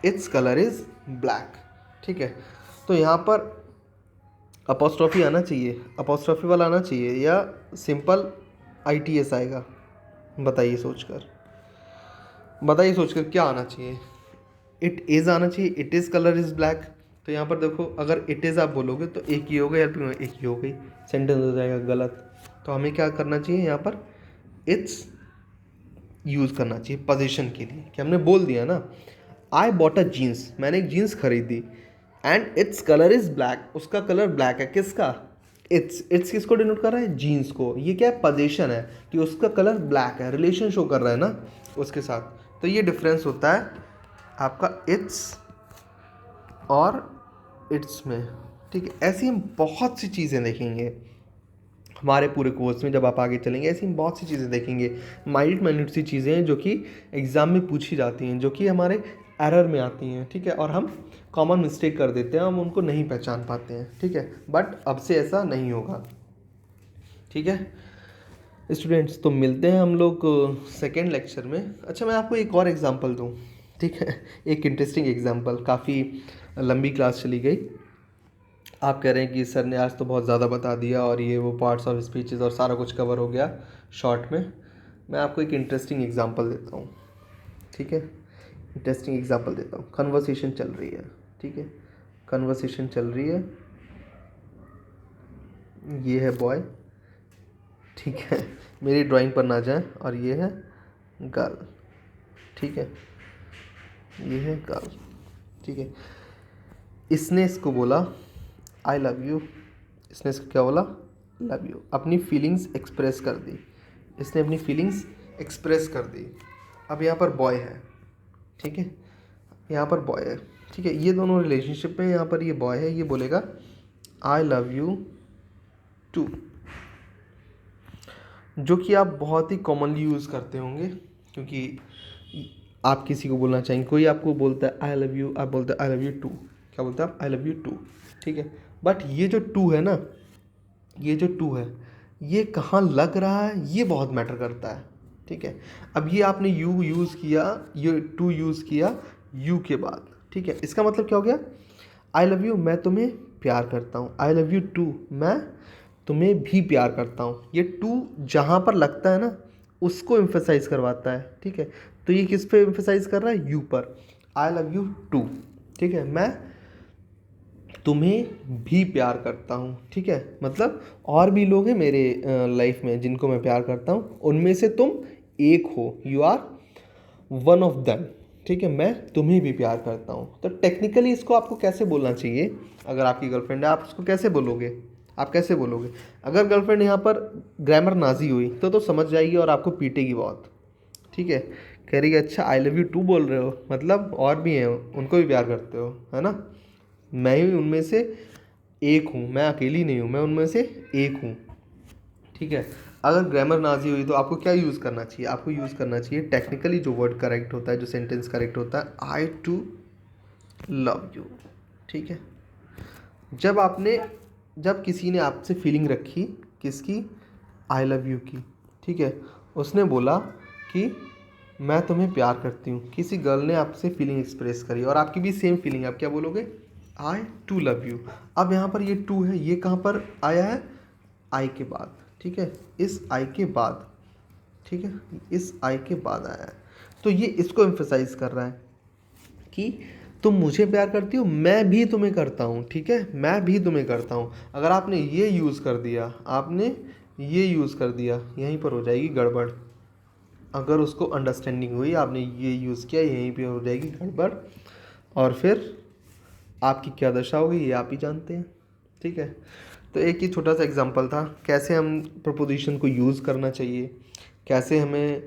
its colour is black, ठीक है। तो यहाँ पर अपोस्ट्रॉफी आना चाहिए, अपोस्ट्रॉफी वाला आना चाहिए, या सिंपल ITS आएगा? बताइए सोचकर, बताइए सोचकर क्या आना चाहिए? इट इज़ आना चाहिए, it is colour is black. तो यहाँ पर देखो, अगर इट इज़ आप बोलोगे तो एक ही हो गई, एक ही हो गई, सेंटेंस हो जाएगा गलत। तो हमें क्या करना चाहिए यहाँ पर? इट्स यूज़ करना चाहिए पोजीशन के लिए, कि हमने बोल दिया ना, आई बॉट अ जीन्स, मैंने एक जीन्स खरीदी, and its colour is black, उसका कलर ब्लैक है। किसका? इट्स किसको डिनोट कर रहा है? जीन्स को। ये क्या है? पोजीशन है कि उसका कलर ब्लैक है, रिलेशन शो कर रहा है ना उसके साथ। तो ये डिफरेंस होता है आपका इट्स और इट्स में, ठीक है। ऐसी हम बहुत सी चीज़ें देखेंगे हमारे पूरे कोर्स में, जब आप आगे चलेंगे ऐसी हम बहुत सी चीज़ें देखेंगे, माइन्यूट सी चीज़ें हैं जो कि एग्ज़ाम में पूछी जाती हैं, जो कि हमारे एरर में आती हैं, ठीक है, और हम कॉमन मिस्टेक कर देते हैं, हम उनको नहीं पहचान पाते हैं, ठीक है। बट अब से ऐसा नहीं होगा, ठीक है स्टूडेंट्स। तो मिलते हैं हम लोग सेकेंड लेक्चर में। अच्छा, मैं आपको एक और एग्जांपल दूं, ठीक है, एक इंटरेस्टिंग एग्जांपल। काफ़ी लंबी क्लास चली गई, आप कह रहे हैं कि सर ने आज तो बहुत ज़्यादा बता दिया और ये वो पार्ट्स ऑफ स्पीचेस और सारा कुछ कवर हो गया शॉर्ट में। मैं आपको एक इंटरेस्टिंग एग्जांपल देता हूँ, ठीक है, इंटरेस्टिंग एग्जांपल देता हूँ। कन्वर्सेशन चल रही है, ठीक है, कन्वर्सेशन चल रही है, ये है बॉय, ठीक है, मेरी ड्राइंग पर ना जाए, और ये है गर्ल, ठीक है, ये है गर्ल, ठीक है। इसने इसको बोला आई लव यू, इसने इसको क्या बोला? लव यू, अपनी फीलिंग्स एक्सप्रेस कर दी, इसने अपनी फीलिंग्स एक्सप्रेस कर दी। अब यहाँ पर बॉय है, ठीक है, यहाँ पर बॉय है, ठीक है, ये दोनों रिलेशनशिप में, यहाँ पर ये बॉय है, ये बोलेगा आई लव यू टू, जो कि आप बहुत ही कॉमनली यूज़ करते होंगे, क्योंकि आप किसी को बोलना चाहेंगे, कोई आपको बोलता है आई लव यू, आप बोलते हैं आई लव यू टू, क्या बोलते हैं आप? आई लव यू टू, ठीक है। बट ये जो टू है ना, ये जो टू है, ये कहाँ लग रहा है, ये बहुत मैटर करता है, ठीक है। अब ये आपने यू यूज़ किया, ये टू यूज़ किया यू के बाद, ठीक है, इसका मतलब क्या हो गया? आई लव यू, मैं तुम्हें प्यार करता हूँ, आई लव यू टू, मैं तुम्हें भी प्यार करता हूँ। ये टू जहाँ पर लगता है ना, उसको एम्फेसाइज करवाता है, ठीक है। तो ये किस पे एम्फेसाइज कर रहा है? यू पर। आई लव यू टू, ठीक है, मैं तुम्हें भी प्यार करता हूँ, ठीक है। मतलब और भी लोग हैं मेरे लाइफ में जिनको मैं प्यार करता हूँ, उनमें से तुम एक हो, you are one of them, ठीक है, मैं तुम्हें भी प्यार करता हूँ। तो टेक्निकली इसको आपको कैसे बोलना चाहिए? अगर आपकी गर्लफ्रेंड है, आप उसको कैसे बोलोगे? आप कैसे बोलोगे? अगर गर्लफ्रेंड यहाँ पर ग्रामर नाजी हुई तो समझ जाएगी और आपको पीटेगी बहुत, ठीक है। कह रही है अच्छा आई लव यू टू बोल रहे हो, मतलब और भी हैं, उनको भी प्यार करते हो, है ना। मैं ही उनमें से एक हूँ, मैं अकेली नहीं हूँ, मैं उनमें से एक हूँ, ठीक है। अगर ग्रामर नाजी हुई तो आपको क्या यूज़ करना चाहिए? आपको यूज़ करना चाहिए टेक्निकली जो वर्ड करेक्ट होता है, जो सेंटेंस करेक्ट होता है, आई टू लव यू, ठीक है। जब किसी ने आपसे फीलिंग रखी, किसकी? आई लव यू की, ठीक है, उसने बोला कि मैं तुम्हें प्यार करती हूँ, किसी गर्ल ने आपसे फीलिंग एक्सप्रेस करी और आपकी भी सेम फीलिंग, आप क्या बोलोगे? आई टू लव यू। अब यहाँ पर ये टू है, ये कहाँ पर आया है? आई के बाद, ठीक है, इस आई के बाद, ठीक है, इस आई के बाद आया है। तो ये इसको एम्फेसाइज कर रहा है कि तुम मुझे प्यार करती हो, मैं भी तुम्हें करता हूँ, ठीक है, मैं भी तुम्हें करता हूँ। अगर आपने ये यूज़ कर दिया, आपने ये यूज़ कर दिया, यहीं पर हो जाएगी गड़बड़। अगर उसको अंडरस्टैंडिंग हुई, आपने ये यूज़ किया, यहीं पे हो जाएगी गड़बड़, और फिर आपकी क्या दशा होगी ये आप ही जानते हैं, ठीक है। तो एक ही छोटा सा एग्जांपल था, कैसे हम प्रपोजिशन को यूज़ करना चाहिए, कैसे हमें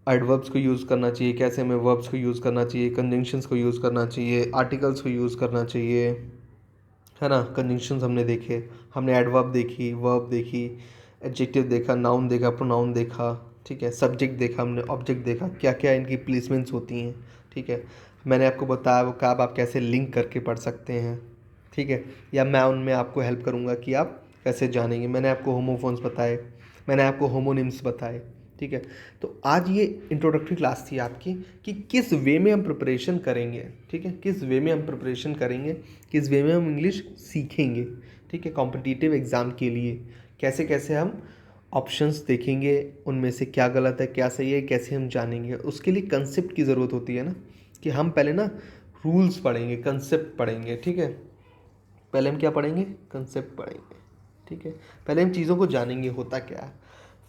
एडवर्ब्स को यूज़ करना चाहिए, कैसे हमें वर्ब्स को यूज़ करना चाहिए, कंजंक्शंस को यूज़ करना चाहिए, आर्टिकल्स को यूज़ करना चाहिए, है ना। कंजंक्शंस हमने देखे, हमने एडवर्ब देखी, वर्ब देखी, एडजेक्टिव देखा, नाउन देखा, प्रोनाउन देखा, ठीक है, सब्जेक्ट देखा, हमने ऑब्जेक्ट देखा, क्या क्या इनकी प्लेसमेंट्स होती हैं, ठीक है। मैंने आपको बताया वो कब आप कैसे लिंक करके पढ़ सकते हैं, ठीक है, या मैं उनमें आपको हेल्प करूँगा कि आप कैसे जानेंगे। मैंने आपको होमोफोन्स बताए, मैंने आपको होमोनिम्स बताए, ठीक है। तो आज ये इंट्रोडक्टरी क्लास थी आपकी कि किस वे में हम प्रिपरेशन करेंगे, ठीक है, किस वे में हम प्रिपरेशन करेंगे, किस वे में हम इंग्लिश सीखेंगे, ठीक है, कॉम्पिटिटिव एग्ज़ाम के लिए कैसे कैसे हम ऑप्शंस देखेंगे, उनमें से क्या गलत है क्या सही है, कैसे हम जानेंगे। उसके लिए कंसेप्ट की ज़रूरत होती है ना, कि हम पहले ना रूल्स पढ़ेंगे, कंसेप्ट पढ़ेंगे, ठीक है। पहले हम क्या पढ़ेंगे? कंसेप्ट पढ़ेंगे, ठीक है। पहले हम चीज़ों को जानेंगे होता क्या है,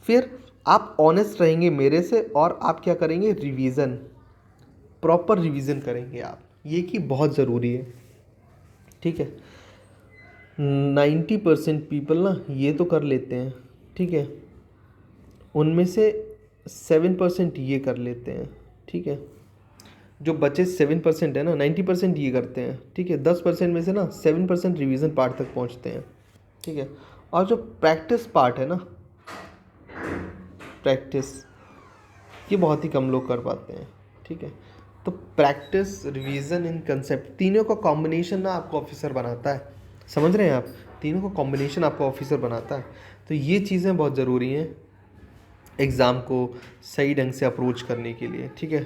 फिर आप ऑनेस्ट रहेंगे मेरे से और आप क्या करेंगे, रिवीजन, प्रॉपर रिवीजन करेंगे आप, ये कि बहुत ज़रूरी है, ठीक है। 90% पीपल ना ये तो कर लेते हैं, ठीक है, उनमें से 7% ये कर लेते हैं, ठीक है। जो बचे 7% है ना, 90% ये करते हैं, ठीक है। 10% में से ना 7% रिवीजन पार्ट तक पहुंचते हैं, ठीक है। और जो प्रैक्टिस पार्ट है ना, प्रैक्टिस, ये बहुत ही कम लोग कर पाते हैं, ठीक है। तो प्रैक्टिस, रिवीजन इन कंसेप्ट, तीनों का कॉम्बिनेशन ना आपको ऑफिसर बनाता है, समझ रहे हैं आप, तीनों का कॉम्बिनेशन आपको ऑफिसर बनाता है। तो ये चीज़ें बहुत ज़रूरी हैं एग्ज़ाम को सही ढंग से अप्रोच करने के लिए, ठीक है।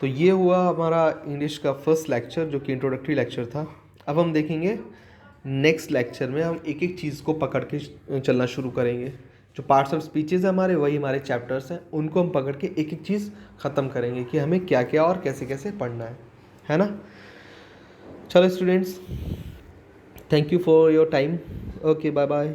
तो ये हुआ हमारा इंग्लिश का फर्स्ट लेक्चर जो कि इंट्रोडक्टरी लेक्चर था। अब हम देखेंगे नेक्स्ट लेक्चर में हम एक एक चीज़ को पकड़ के चलना शुरू करेंगे। जो पार्ट्स ऑफ स्पीचेज़ है हमारे, वही हमारे चैप्टर्स हैं, उनको हम पकड़ के एक एक चीज़ ख़त्म करेंगे कि हमें क्या क्या और कैसे कैसे पढ़ना है ना। चलो students, thank you for your time, okay bye bye.